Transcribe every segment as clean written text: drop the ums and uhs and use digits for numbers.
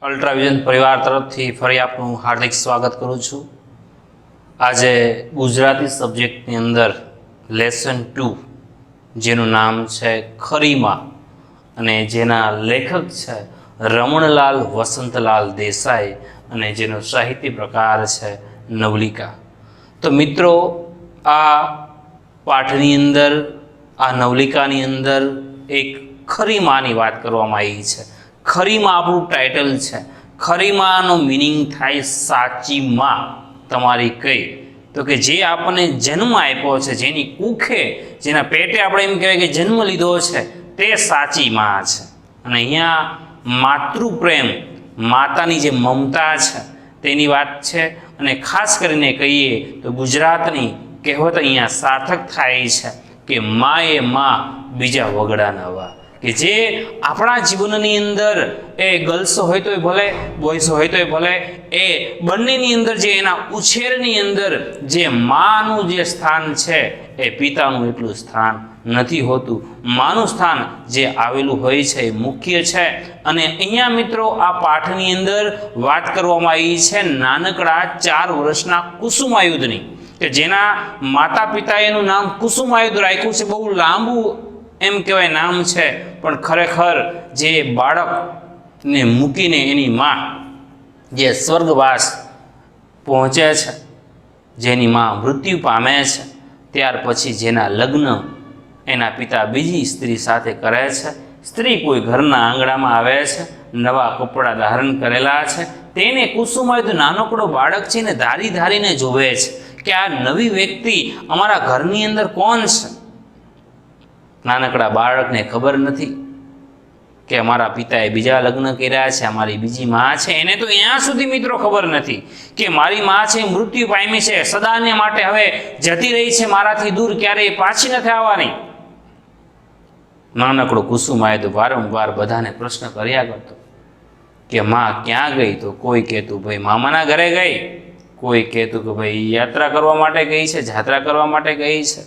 અલ્ટ્રાવિઝન પરિવાર તરફથી ફરી આપનું હાર્દિક સ્વાગત કરું છું। આજે ગુજરાતી સબ્જેક્ટની અંદર લેસન 2 જેનું નામ છે ખરી માં અને જેના લેખક છે રમણલાલ વસંતલાલ દેસાઈ અને જેનો સાહિત્ય પ્રકાર છે નવલિકા। તો મિત્રો, આ પાઠની અંદર, આ નવલિકાની અંદર એક ખરી માની વાત કરવામાં આવી છે। ખરી માં આપણું ટાઇટલ છે। ખરી માનો મિનિંગ થાય સાચી માં, તમારી કઈ, તો કે જે આપણને જન્મ આપ્યો છે, જેની કુખે, જેના પેટે આપણે એમ કહેવાય કે જન્મ લીધો છે, તે સાચી માં છે। અને અહીંયા માતૃપ્રેમ, માતાની જે મમતા છે તેની વાત છે। અને ખાસ કરીને કહીએ તો ગુજરાતની કહેવત અહીંયા સાર્થક થાય છે કે મા એ માં, બીજા વગડા નવા। કે જે આપણા જીવનની અંદર એ ગર્લ્સ હોય તોય ભલે, બોયઝ હોય તોય ભલે, એ બંનેની અંદર જે એના ઉછેરની અંદર જે માનું જે સ્થાન છે એ પિતાનું એટલું સ્થાન નથી હોતું। માનું સ્થાન જે આવેલું હોય છે એ મુખ્ય છે। અને અહીંયા મિત્રો આ પાઠની અંદર વાત કરવામાં આવી છે નાનકડા 4 વર્ષના કુસુમાયુધની, કે જેના માતા પિતાએ એનું નામ કુસુમાયુધ રાખ્યું છે। બહુ લાંબુ એમ કહેવાય નામ છે, પણ ખરેખર જે બાળકને મૂકીને એની માં જે સ્વર્ગવાસ પહોંચે છે, જેની માં મૃત્યુ પામે છે, ત્યાર પછી જેના લગ્ન એના પિતા બીજી સ્ત્રી સાથે કરે છે। સ્ત્રી કોઈ ઘરના આંગણામાં આવે છે, નવા કપડાં ધારણ કરેલા છે, તેને કુસુમાયુધ નાનકડો બાળક છે ને ધારી ધારીને જોવે છે કે આ નવી વ્યક્તિ અમારા ઘરની અંદર કોણ છે। નાનકડા બાળકને ખબર નથી કે અમારા પિતાએ બીજા લગ્ન કર્યા છે, અમારી બીજી માં છે। એને તો ત્યાં સુધી મિત્રો ખબર નથી કે મારી માં છે મૃત્યુ પામી છે, સદાને માટે હવે જતી રહી છે, મારાથી દૂર, ક્યારેય પાછી નથી આવવાની। નાનકડો કુસુમાયુધ વારંવાર બધાને પ્રશ્ન કર્યા કરતો કે માં ક્યાં ગઈ? તો કોઈ કહેતું ભાઈ મામાના ઘરે ગઈ, કોઈ કહેતું કે ભાઈ યાત્રા કરવા માટે ગઈ છે, જાત્રા કરવા માટે ગઈ છે,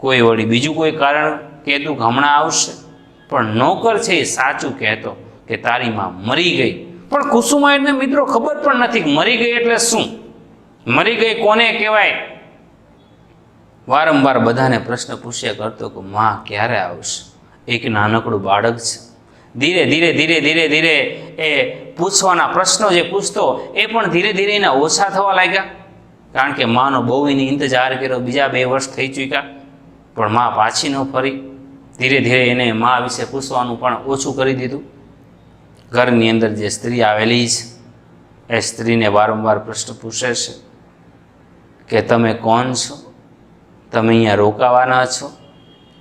કોઈ વળી બીજું કોઈ કારણ કહેતું કે હમણાં આવશે। પણ નોકર છે એ સાચું કહેતો કે તારી માં મરી ગઈ। પણ કુસુમાયુધને મિત્રો ખબર પણ નથી કે મરી ગઈ એટલે શું, મરી ગઈ કોને કહેવાય। વારંવાર બધાને પ્રશ્ન પૂછ્યા કરતો કે માં ક્યારે આવશે? એક નાનકડું બાળક છે, ધીરે ધીરે ધીરે ધીરે ધીરે એ પૂછવાના પ્રશ્નો જે પૂછતો એ પણ ધીરે ધીરે એના ઓછા થવા લાગ્યા, કારણ કે માનો બહુ એની ઇંતજાર કર્યો, બીજા 2 વર્ષ થઈ ચૂક્યા, પણ માં પાછી ન ફરી। ધીરે ધીરે એને માં વિશે પૂછવાનું પણ ઓછું કરી દીધું। ઘરની અંદર જે સ્ત્રી આવેલી છે એ સ્ત્રીને વારંવાર પ્રશ્ન પૂછે છે કે તમે કોણ છો? તમે અહીંયા રોકાવાના છો?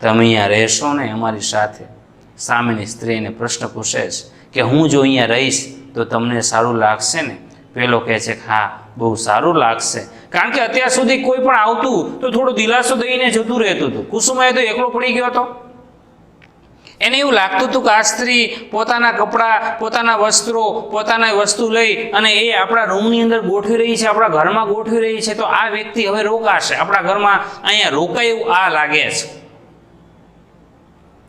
તમે અહીંયા રહેશો ને અમારી સાથે? સામેની સ્ત્રી એને પ્રશ્ન પૂછે છે કે હું જો અહીંયા રહીશ તો તમને સારું લાગશે ને? પેલો કહે છે કે હા, બહુ સારું લાગશે, કારણ કે અત્યાર સુધી કોઈ પણ આવતું તો થોડો દિલાસો દઈને જતું રહેતું હતું। કુસુમાયુધ તો એકલો પડી ગયો હતો। એને એવું લાગતું હતું કે આ સ્ત્રી પોતાના કપડાં, પોતાના વસ્ત્રો, પોતાના વસ્તુ લઈ અને એ આપણા રૂમની અંદર ગોઠવી રહી છે, આપણા ઘરમાં ગોઠવી રહી છે, તો આ વ્યક્તિ હવે રોકાશે, આપણા ઘરમાં અહીંયા રોકાય એવું આ લાગે છે।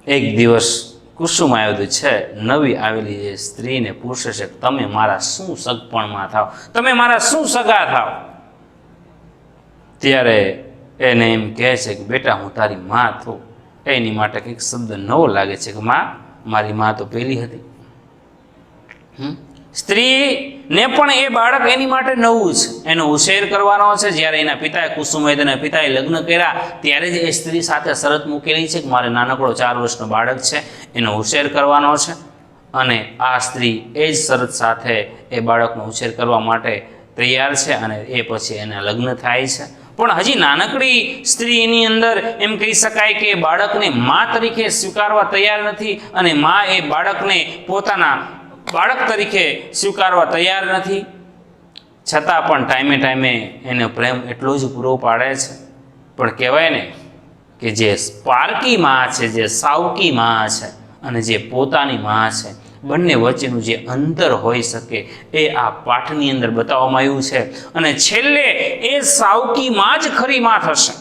એક દિવસ કુસુમાયુધ છે નવી આવેલી જે સ્ત્રીને પૂછે છે કે તમે મારા શું સગપણમાં થાવ, તમે મારા શું સગા થાવ? ત્યારે એને એમ કહે છે કે બેટા હું તારી માં છું। એની માટે કંઈક શબ્દ નવો લાગે છે કે માં, મારી માં તો પેલી હતી। સ્ત્રીને પણ એ બાળક એની માટે નવું છે, એનો ઉછેર કરવાનો છે। જ્યારે એના પિતાએ, કુસુમાયુધના પિતાએ લગ્ન કર્યા ત્યારે જ એ સ્ત્રી સાથે શરત મૂકેલી છે કે મારે નાનકડો 4 વર્ષનો બાળક છે, એનો ઉછેર કરવાનો છે। અને આ સ્ત્રી એ જ શરત સાથે એ બાળકનો ઉછેર કરવા માટે તૈયાર છે અને એ પછી એના લગ્ન થાય છે। પણ હજી નાનકડી સ્ત્રી એની અંદર એમ કહી શકાય કે બાળકને મા તરીકે સ્વીકારવા તૈયાર નથી, અને મા એ બાળકને પોતાના બાળક તરીકે સ્વીકારવા તૈયાર નથી। છતાં પણ ટાઈમે ટાઈમે એને પ્રેમ એટલો જ પૂરો પાડે છે। પણ કહેવાય ને કે જે સ્પાર્કી માં છે, જે સાવકી માં છે અને જે પોતાની માં છે, બંને વચ્ચેનું જે અંતર હોઈ શકે એ આ પાઠની અંદર બતાવવામાં આવ્યું છે। અને છેલ્લે એ સાવકી માં જ ખરી માં થશે।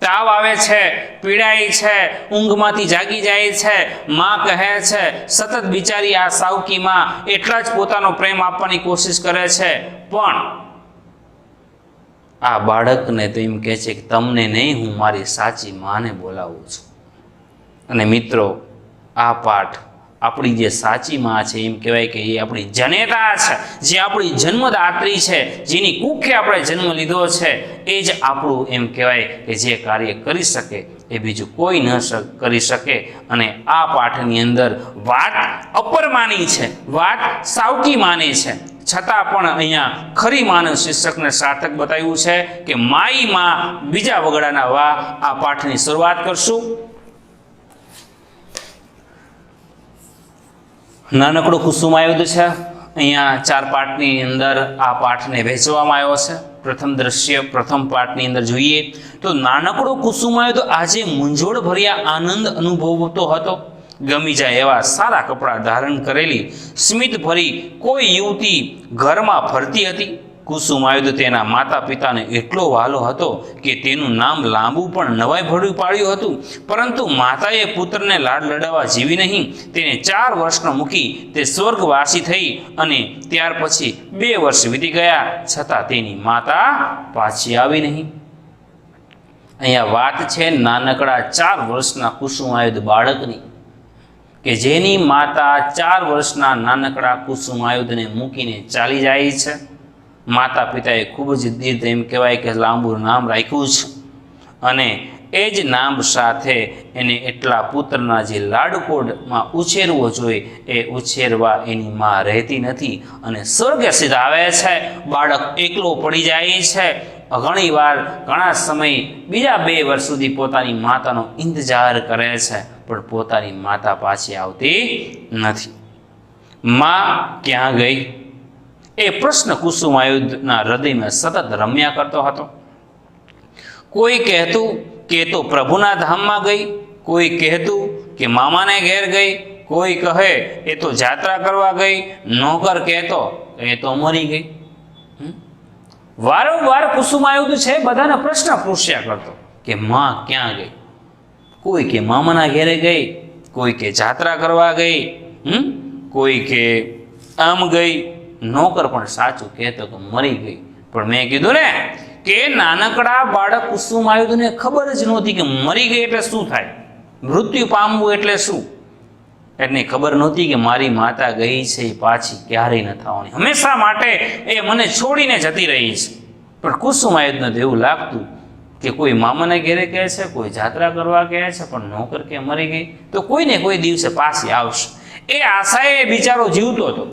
તાવ આવે છે, પીડાય છે, ઊંઘમાંથી જાગી જાય છે, માં કહે છે, સતત બિચારી આ સાવકી માં એટલા જ પોતાનો પ્રેમ આપવાની કોશિશ કરે છે, પણ આ બાળકને તો એમ કહે છે કે તમને નહીં, હું મારી સાચી માને બોલાવું છું. અને મિત્રો, આ પાઠ આપણી જે સાચી માં છે, એમ કહેવાય કે એ આપણી જનેતા છે, જે આપણી જન્મદાત્રી છે, જેની કુખે આપણે જન્મ લીધો છે, એ જ આપણું એમ કહેવાય કે જે કાર્ય કરી શકે એ બીજું કોઈ ન કરી શકે. અને આ પાઠની અંદર વાત અપરમાની છે, વાત સાવકી માની છે, છતાં પણ અહીંયા ખરી માનું શીર્ષકને સાર્થક બતાવ્યું છે કે માઈ માં બીજા વગડાના વા. આ પાઠની શરૂઆત કરશું. નાનકડો કુસુમાયુદ્ધ છે. અહીંયા 4 પાઠની અંદર આ પાઠને વહેંચવામાં આવ્યો છે. પ્રથમ દ્રશ્ય પ્રથમ પાઠની અંદર જોઈએ તો નાનકડો કુસુમાયુદ્ધ આજે મૂંઝવણ ભર્યા આનંદ અનુભવતો હતો. ગમી જાય એવા સારા કપડાં ધારણ કરેલી સ્મિત ભરી કોઈ યુવતી ઘરમાં ફરતી હતી. કુસુમાયુદ્ધ તેના માતા પિતાને એટલો વહાલો હતો કે તેનું નામ લાંબુ પણ નવાઈ ભર્યું પાડ્યું હતું. પરંતુ માતાએ પુત્રને લાડ લડાવવા જીવી નહીં. તેને 4 વર્ષનો મૂકી તે સ્વર્ગવાસી થઈ અને ત્યાર પછી 2 વર્ષ વીતી ગયા, છતાં તેની માતા પાછી આવી નહીં. અહીંયા વાત છે નાનકડા 4 વર્ષના કુસુમાયુદ્ધ બાળકની, કે જેની માતા 4 વર્ષના નાનકડા કુસુમાયુદ્ધને મૂકીને ચાલી જાય છે. માતા પિતાએ ખૂબ જ દીર્ઘ એમ કહેવાય કે લાંબુ નામ રાખ્યું છે, અને એ જ નામ સાથે એને એટલા પુત્રના જે લાડકોડમાં ઉછેરવો જોઈએ એ ઉછેરવા એની માં રહેતી નથી, અને સ્વર્ગે સીધાવે છે. બાળક એકલો પડી જાય છે. ઘણી વાર ઘણા સમય બીજા 2 વર્ષ સુધી પોતાની માતાનો ઇંતજાર કરે છે, પણ પોતાની માતા પાછી આવતી નથી. માં ક્યાં ગઈ એ પ્રશ્ન કુસુમાયુદ્ધના હૃદયમાં સતત રમ્યા કરતો હતો. કોઈ કહેતું કે તો પ્રભુના ધામમાં ગઈ, કોઈ કહેતું કે મામાને ઘેર ગઈ, કોઈ કહે એ તો જાત્રા કરવા ગઈ, નોકર કહેતો એ તો મરી ગઈ. વારંવાર કુસુમાયુદ્ધ છે બધાને પ્રશ્ન પૂછ્યા કરતો કે માં ક્યાં ગઈ. કોઈ કે મામાના ઘેરે ગઈ, કોઈ કે જાત્રા કરવા ગઈ, કોઈ કે આમ ગઈ, નોકર પણ સાચું કહેતો કે મરી ગઈ. પણ મેં કીધું ને કે નાનકડા બાળક કુસુમાયુદ્ધને ખબર જ નહોતી કે મરી ગઈ એટલે શું થાય, મૃત્યુ પામવું એટલે શું. એને ખબર નહોતી કે મારી માતા ગઈ છે એ પાછી ક્યારેય ન થવાની, હંમેશા માટે એ મને છોડીને જતી રહી છે. પણ કુસુમાયુદ્ધને તો એવું લાગતું કે કોઈ મામાને ઘેરે કહે છે, કોઈ જાત્રા કરવા કહે છે, પણ નોકર કે મરી ગઈ તો કોઈને કોઈ દિવસે પાછી આવશે, એ આશાએ બિચારો જીવતો હતો.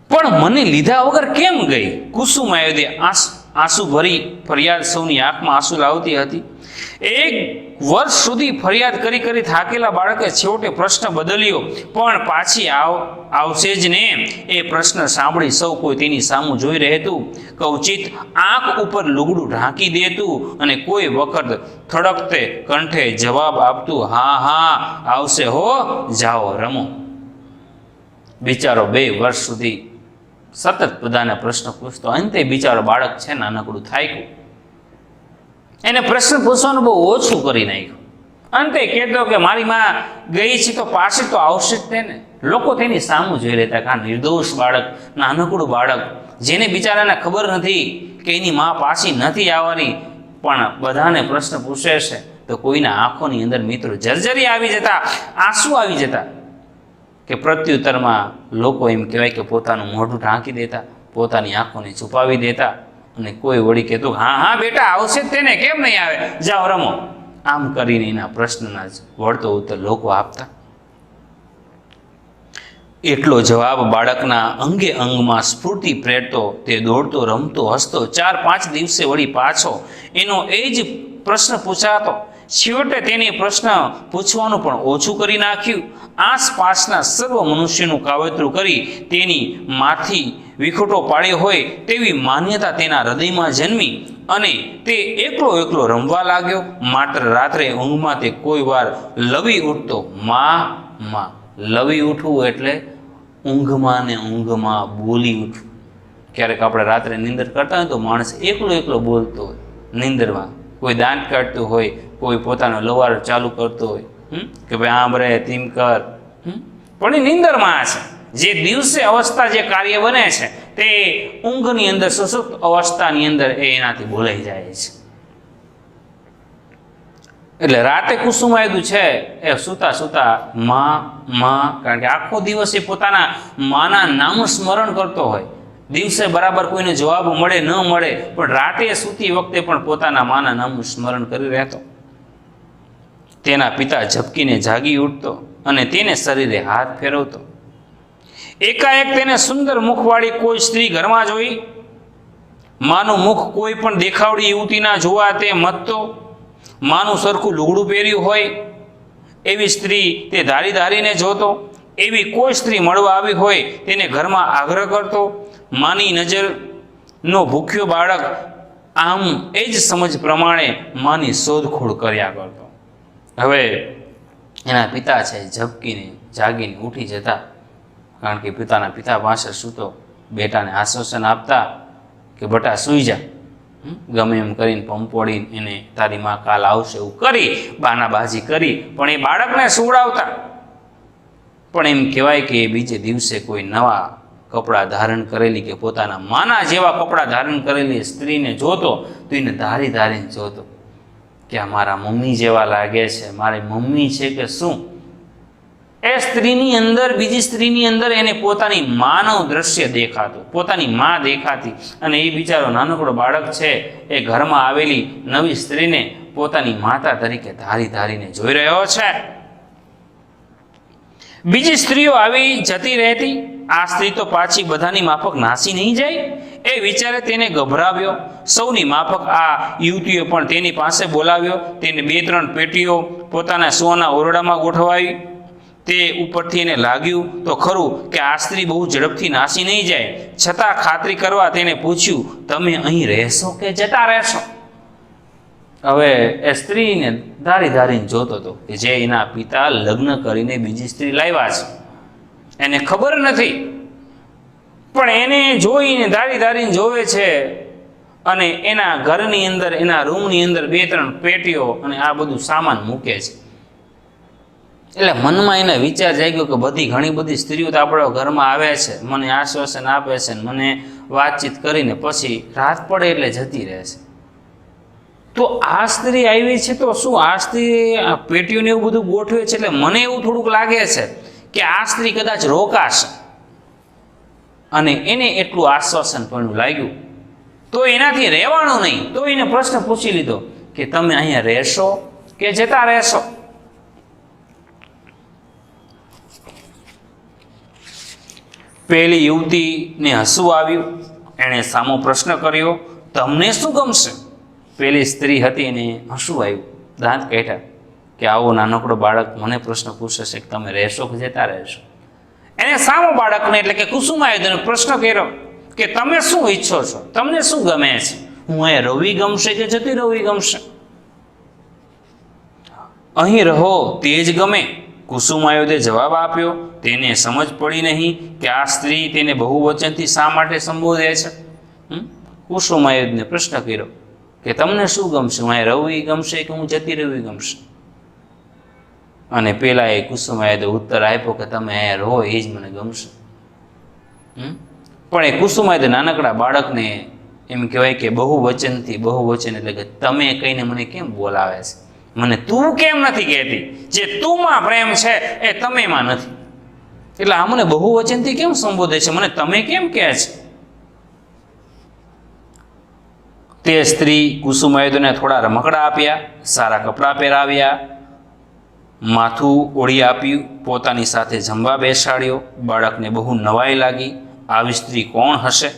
પણ મને લીધા વગર કેમ ગઈ? કુસુમાયુદ્ધે આંસુ ભરી ફરિયાદ સૌની આંખમાં આંસુ લાવતી હતી. 1 વર્ષ સુધી ફરિયાદ કરી કરી થાકેલા બાળકે છેવટે પ્રશ્ન બદલ્યો, પણ પાછી આવશે જ ને. એ પ્રશ્ન સાંભળી સૌ કોઈ તેની સામું જોઈ રહેતું. કવચિત આંખ ઉપર લુગડું ઢાંકી દેતું અને કોઈ વખત થડકતે કંઠે જવાબ આપતું, હા હા આવશે હો, જાઓ રમો. બિચારો 2 વર્ષ સુધી સતત બધાને પ્રશ્ન પૂછતો. અંતે બિચારો બાળક છે નાનકડું થાક્યું, એને પ્રશ્ન પૂછવાનું બહુ ઓછું કરી નાખ્યું. અંતે કહેતો કે મારી માં ગઈ છે તો પાછી તો આવશે જ તેને. લોકો તેની સામું જોઈ રહેતા કે આ નિર્દોષ બાળક, નાનકડું બાળક, જેને બિચારાને ખબર નથી કે એની માં પાછી નથી આવવાની, પણ બધાને પ્રશ્ન પૂછે છે. તો કોઈના આંખોની અંદર મિત્રો જર્જરી આવી જતા, આંસુ આવી જતા, કે પ્રત્યુત્તરમાં લોકો એમ કહેવાય કે પોતાનું મોઢું ઢાંકી દેતા, પોતાની આંખોને છુપાવી દેતા, અને કોઈ વળી કહેતું હા હા બેટા આવશે જ તેને, કેમ નહીં આવે, જાઓ રમો. આમ કરીને એના પ્રશ્નના જ વળતો ઉત્તર લોકો આપતા. એટલો જવાબ બાળકના અંગે અંગમાં સ્ફૂર્તિ પ્રેરતો. તે દોડતો રમતો હસતો 4-5 દિવસે વળી પાછો એનો એ જ પ્રશ્ન પૂછાતો. છેવટે તેને પ્રશ્ન પૂછવાનું પણ ઓછું કરી નાખ્યું. આસપાસના સર્વ મનુષ્યનું કાવતરું કરી તેની માથી વિખોટો પાડ્યો હોય તેવી માન્યતા તેના હૃદયમાં જન્મી, અને તે એકલો રમવા લાગ્યો. માત્ર રાત્રે ઊંઘમાં તે કોઈ વાર લવી ઉઠતો. માં લવી ઉઠવું એટલે ઊંઘમાં ને ઊંઘમાં બોલી ઉઠવું. ક્યારેક આપણે રાત્રે નિંદર કરતા હોય તો માણસ એકલો બોલતો હોય, નિંદરમાં. કોઈ દાંત કાઢતું હોય, કોઈ પોતાનો લવાર ચાલુ કરતો હોય, કે ભાઈ આમ રહે તેમ કર, પણ એ નિંદરમાં છે. જે દિવસે અવસ્થા જે કાર્ય બને છે તે ઊંઘની અંદર, સુષુપ્ત અવસ્થાની અંદર એનાથી ભૂલાઈ જાય છે. એટલે રાતે કુસુમાયદુ છે એ સૂતા સૂતા માં, કારણ કે આખો દિવસ એ પોતાના માના નામનું સ્મરણ કરતો હોય. દિવસે બરાબર કોઈને જવાબ મળે ન મળે, પણ રાતે સૂતી વખતે પણ પોતાના માના નામનું સ્મરણ કરી રહેતો. તેના પિતા ઝબકીને જાગી ઉઠતો અને તેને શરીરે હાથ ફેરવતો. એકાએક તેને સુંદર મુખવાળી કોઈ સ્ત્રી ઘરમાં જોઈ. માનું મુખ કોઈ પણ દેખાવડી યુવતીના જોવા તે મથતો. માનું સરખું લુગડું પહેર્યું હોય એવી સ્ત્રી તે ધારી ધારીને જોતો. એવી કોઈ સ્ત્રી મળવા આવી હોય તેને ઘરમાં આગ્રહ કરતો. માની નજરનો ભૂખ્યો બાળક આમ એ જ સમજ પ્રમાણે માની શોધખોળ કર્યા કરતો. હવે એના પિતા છે ઝબકીને જાગીને ઉઠી જતા, કારણ કે પિતા પાસે સૂતો બેટાને આશ્વાસન આપતા કે બટા સૂઈ જા, ગમે એમ કરીને પંપોડીને એને તારી માં કાલ આવશે એવું કરી બાનાબાજી કરી પણ એ બાળકને સુવડાવતા. પણ એમ કહેવાય કે એ બીજે દિવસે કોઈ નવા કપડાં ધારણ કરેલી કે પોતાના માના જેવા કપડાં ધારણ કરેલી સ્ત્રીને જોતો તો એને ધારી ધારીને જોતો કે આ મારા મમ્મી જેવા લાગે છે, મારી મમ્મી છે કે શું. એ સ્ત્રીની અંદર, બીજી સ્ત્રીની અંદર એને પોતાની માનવ દ્રશ્ય દેખાતું, પોતાની માં દેખાતી. અને એ બિચારો નાનકડો બાળક છે એ ઘરમાં આવેલી નવી સ્ત્રીને પોતાની માતા તરીકે ધારી ધારીને જોઈ રહ્યો છે. બીજી સ્ત્રીઓ આવી જતી રહેતી. આ સ્ત્રી તો પાછી બધાની માફક નાસી નહીં જાય એ વિચારે તેને ગભરાવ્યો. સૌની માફક આ યુવતીઓ પણ તેની પાસે બોલાવ્યો. તેને 2-3 પેટીઓ પોતાના સોના ઓરડામાં ગોઠવાવી. તે ઉપરથી એને લાગ્યું તો ખરું કે આ સ્ત્રી બહુ ઝડપથી નાસી નહીં જાય. છતાં ખાતરી કરવા તેને પૂછ્યું, તમે અહીં રહેશો કે જતા રહેશો? હવે એ સ્ત્રીને ધારી ધારીને જોતો હતો કે જે એના પિતા લગ્ન કરીને બીજી સ્ત્રી લાવ્યા છે. એને ખબર નથી, પણ એને જોઈને ધારી ધારીને જોવે છે. અને એના ઘરની અંદર, એના રૂમની અંદર 2-3 પેટીઓ અને આ બધું સામાન મૂકે છે. એટલે મનમાં એને વિચાર જાગ્યો કે ઘણી બધી સ્ત્રીઓ તો આપણા ઘરમાં આવે છે, મને આશ્વાસન આપે છે, મને વાતચીત કરીને પછી રાત પડે એટલે જતી રહે છે. તો આ સ્ત્રી આવી છે તો શું આ સ્ત્રી પેટીઓને એવું બધું ગોઠવે છે? એટલે મને એવું થોડુંક લાગે છે કે આ સ્ત્રી કદાચ રોકાશે. અને એને એટલું આશ્વાસન પણ લાગ્યું તો એનાથી રહેવાનું નહીં. તો એને પ્રશ્ન પૂછી લીધો કે તમે અહીંયા રહેશો કે જતા રહેશો? પેલી યુવતીને હસવું આવ્યું. એણે સામો પ્રશ્ન કર્યો, તમને શું ગમશે? પેલી સ્ત્રી હતી એને હસવું આવ્યું, દાંત કાઢ્યા કે આવો નાનકડો બાળક મને પ્રશ્ન પૂછે છે કે તમે રહેશો કે જતા રહેશો? એને સામો બાળકને એટલે કે કુસુમાયુધને પ્રશ્ન કર્યો કે તમે શું ઈચ્છો છો, તમને શું ગમે છે? હું અહીં રવિ ગમશે કે જતી રવિ ગમશે? અહીં રહો તે જ ગમે. કુસુમાયુધે જવાબ આપ્યો. તેને સમજ પડી નહીં કે આ સ્ત્રી તેને બહુવચનથી શા માટે સંબોધે છે. કુસુમાયુધને પ્રશ્ન કર્યો કે તમને શું ગમશે? હું અહીં રવિ ગમશે કે હું જતી રવિ ગમશે? અને પેલા એ કુસુમાયુધે ઉત્તર આપ્યો કે તમે અહીંયા રહો એ જ મને ગમશે. પણ એ કુસુમાયુધે નાનકડા બાળકને એમ કહેવાય કે બહુવચન એટલે કે તમે કહીને મને કેમ બોલાવે છે? મને તું કેમ નથી કહેતી? જે તુંમાં પ્રેમ છે એ તમેમાં નથી. એટલે આ મને બહુવચનથી કેમ સંબોધે છે? મને તમે કેમ કહે છે? તે સ્ત્રી કુસુમાયુધને થોડા રમકડા આપ્યા, સારા કપડાં પહેરાવ્યા, માથું ઓળી આપ્યું, પોતાની સાથે જમવા બેસાડ્યો. બાળકને બહુ નવાઈ લાગી. આવી સ્ત્રી કોણ હશે?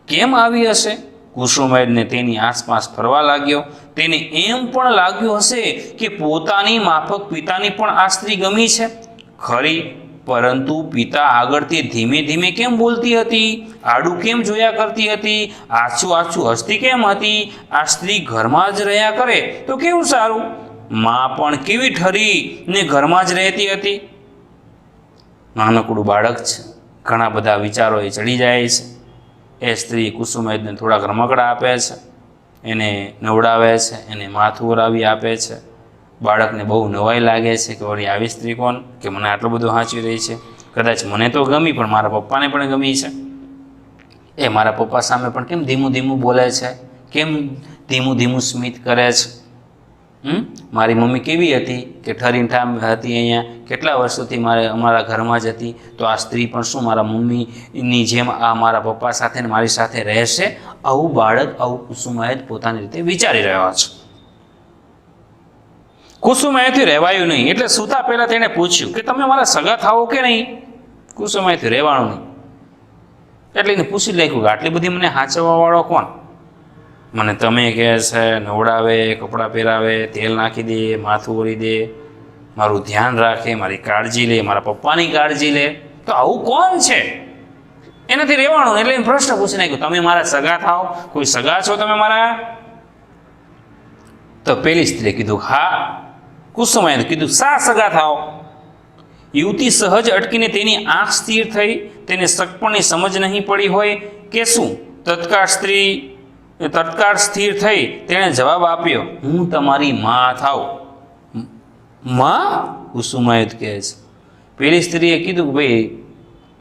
કેમ આવી હશે? કુસુમાયુધને તેની આસપાસ ફરવા લાગ્યો. તેને એમ પણ લાગ્યું હશે કે પોતાની માફક પિતાની પણ આ સ્ત્રી ગમી છે ખરી, પરંતુ પિતા આગળથી ધીમે ધીમે કેમ બોલતી હતી? આડું કેમ જોયા કરતી હતી? આછું હસતી કેમ હતી? આ સ્ત્રી ઘરમાં જ રહ્યા કરે તો કેવું સારું. માં પણ કેવી ઠરી ને ઘરમાં જ રહેતી હતી. નાનકડું બાળક છે, ઘણા બધા વિચારો એ ચડી જાય છે. એ સ્ત્રી કુસુમાયુધને થોડાક રમકડા આપે છે. એને નવડાવે છે, એને માથું ઓરાવી આપે છે. બાળકને બહુ નવાઈ લાગે છે કે વળી આવી સ્ત્રી કોણ કે મને આટલું બધું સાચવી રહી છે. કદાચ મને તો ગમી પણ મારા પપ્પાને પણ ગમી છે. એ મારા પપ્પા સામે પણ કેમ ધીમું ધીમું બોલે છે, કેમ ધીમું ધીમું સ્મિત કરે છે. મારી મમ્મી કેવી હતી કે ઠરીને ઠામ હતી, અહીંયા કેટલા વર્ષોથી અમારા ઘરમાં જ હતી. તો આ સ્ત્રી પણ શું મારા મમ્મીની જેમ આ મારા પપ્પા સાથે ને મારી સાથે રહેશે? આવું બાળક, આવું કુસુમાયત પોતાની રીતે વિચારી રહ્યો છે. કુસુમાયતથી રહેવાયું નહીં એટલે સૂતા પહેલાં તેણે પૂછ્યું કે તમે મારા સગા થાઓ કે નહીં? કુસુમાયતથી રહેવાનું નહીં એટલે એને પૂછી લાગ્યું કે આટલી બધી મને હાચવવાવાળો કોણ? મને તમે કહે છે, નવડાવે, કપડાં પહેરાવે, તેલ નાખી દે, માથું ઓળી દે, મારું ધ્યાન રાખે, મારી કાળજી લે, મારા પપ્પાની કાળજી લે, તો આવું કોણ છે? એનાથી રહેવાનું. એટલે એને પ્રશ્ન પૂછી નાખ્યો તમે મારા સગા થાઓ? કોઈ સગા છો તમે મારા? તો પેલી સ્ત્રીએ કીધું હા. કુસુમાએ કીધું શા સગા થાઓ? યુવતી સહજ અટકીને તેની આંખ સ્થિર થઈ. તેને સગપણની સમજ નહીં પડી હોય કે શું? તત્કાળ સ્થિર થઈ તેણે જવાબ આપ્યો, હું તમારી માં થાઉં. માં? કુસુમાયુધ કહે છે. પેલી સ્ત્રીએ કીધું કે ભાઈ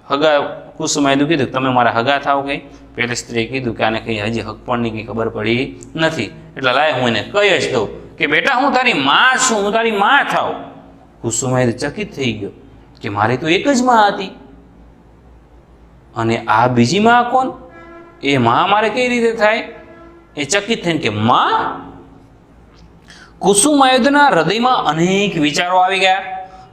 હગા. કુસુમાયુધે કીધું તમે મારા હગા થાવ કઈ? પેલી સ્ત્રીએ કીધું કે આને કંઈ હજી હકપણની કંઈ ખબર પડી નથી, એટલે લાય હું એને કહી જ દઉં કે બેટા હું તારી માં છું, હું તારી માં થાઉં. કુસુમાયુધ ચકિત થઈ ગયો કે મારી તો એક જ માં હતી અને આ બીજી માં કોણ? એ માં મારે કઈ રીતે થાય? એ ચકિત થઈને કે માં? કુસુમાયુધના હૃદયમાં અનેક વિચારો આવી ગયા.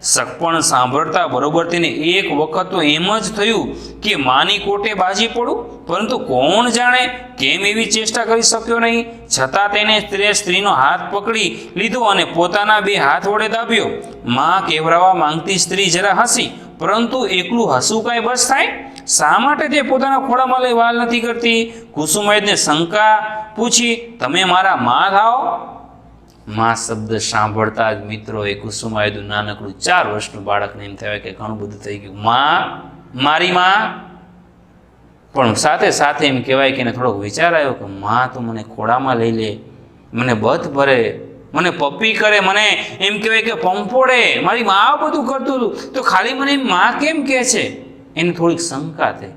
સગપણ સાંભળતા બરોબર તેને એક વખત તો એમ જ થયું કે માની કોટે બાજી પડું, પરંતુ કોણ જાણે કેમ એવી ચેષ્ટા કરી શક્યો નહીં. છતાં તેને સ્ત્રીનો હાથ પકડી લીધો અને પોતાના બે હાથ વડે દાબ્યો. માં કહેવરાવા માંગતી સ્ત્રી જરા હસી, પરંતુ એકલું હસવું કાંઈ બસ થાય? શા માટે તે પોતાના ખોળામાં લઈ વાલ નથી કરતી? કુસુમાયુધને શંકા પૂછી, તમે મારા માં થાઓ? માં શબ્દ સાંભળતા જ મિત્રો એ કુસુમાયુધનું નાનકડું 4 વર્ષનું બાળકને એમ થયું કે ઘણું બધું થઈ ગયું. માં, મારી માં. પણ સાથે સાથે એમ કહેવાય કે એને થોડોક વિચાર આવ્યો કે માં તો મને ખોળામાં લઈ લે, મને બથ ભરે, મને પપ્પી કરે, મને એમ કહેવાય કે પંપોડે, મારી માં આ બધું કરતું હતું, તો ખાલી મને માં કેમ કહે છે? એને થોડીક શંકા થઈ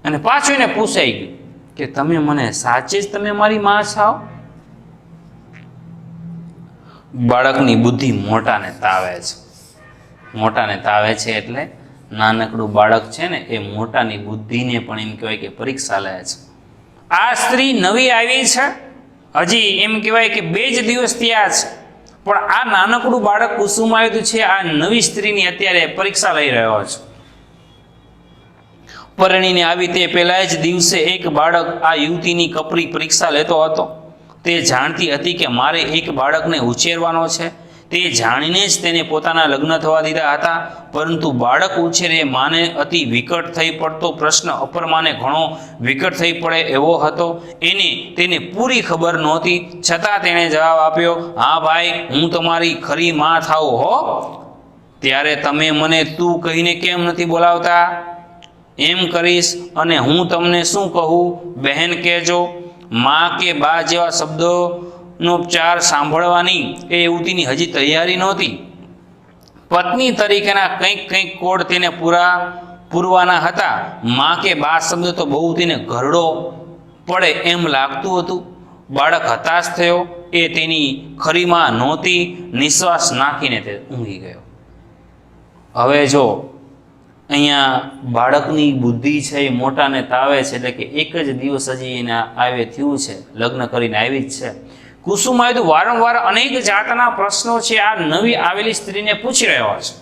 અને પાછું એને પૂછાઈ ગયું કે તમે મને સાચે જ તમે મારી માં છો? બાળકની બુદ્ધિ મોટાને તાવે છે. મોટાને તાવે છે એટલે નાનકડું બાળક છે ને એ મોટાની બુદ્ધિને પણ એમ કહેવાય કે પરીક્ષા લે છે. આ સ્ત્રી નવી આવી છે, હજી એમ કહેવાય કે 2 જ દિવસ થયા છે, પણ આ નાનકડું બાળક કુસુમાયુધ છે આ નવી સ્ત્રીની અત્યારે પરીક્ષા લઈ રહ્યો છે. પરણીને આવી તે પહેલા જ દિવસે એક બાળક આ યુવતીની કપરી પરીક્ષા લેતો હતો. તે જાણતી હતી કે મારે એક બાળકને ઉછેરવાનો છે. તે જાણીને જ તેને પોતાના લગ્ન થવા દીધા હતા, પરંતુ બાળક ઉછેર એ માને અતિ વિકટ થઈ પડતો પ્રશ્ન અપરમાને ઘણો વિકટ થઈ પડે એવો હતો. તેને પૂરી ખબર નહોતી, છતાં તેણે જવાબ આપ્યો, હા ભાઈ, હું તમારી ખરી માં થાઉં હો. ત્યારે તમે મને તું કહીને કેમ નથી બોલાવતા? એમ કરીશ અને હું તમને શું કહું બહેન કહેજો. માં કે બા જેવા શબ્દોનો ઉચ્ચાર સાંભળવાની એ યુવતીની હજી તૈયારી નહોતી. પત્ની તરીકેના કંઈક કોડ તેને પૂરવાના હતા. માં કે બા શબ્દ તો બહુ તેને ઘરડો પડે એમ લાગતું હતું. બાળક હતાશ થયો. એ તેની ખરી માં નહોતી. નિશ્વાસ નાખીને તે ઊંઘી ગયો. હવે જો અહીંયા બાળકની બુદ્ધિ છે એ મોટાને તાવે છે, એટલે કે એક જ દિવસ હજી એને આવે થયું છે, લગ્ન કરીને આવી જ છે. કુસુમાયુધ વારંવાર અનેક જાતના પ્રશ્નો છે આ નવી આવેલી સ્ત્રીને પૂછી રહ્યો છે,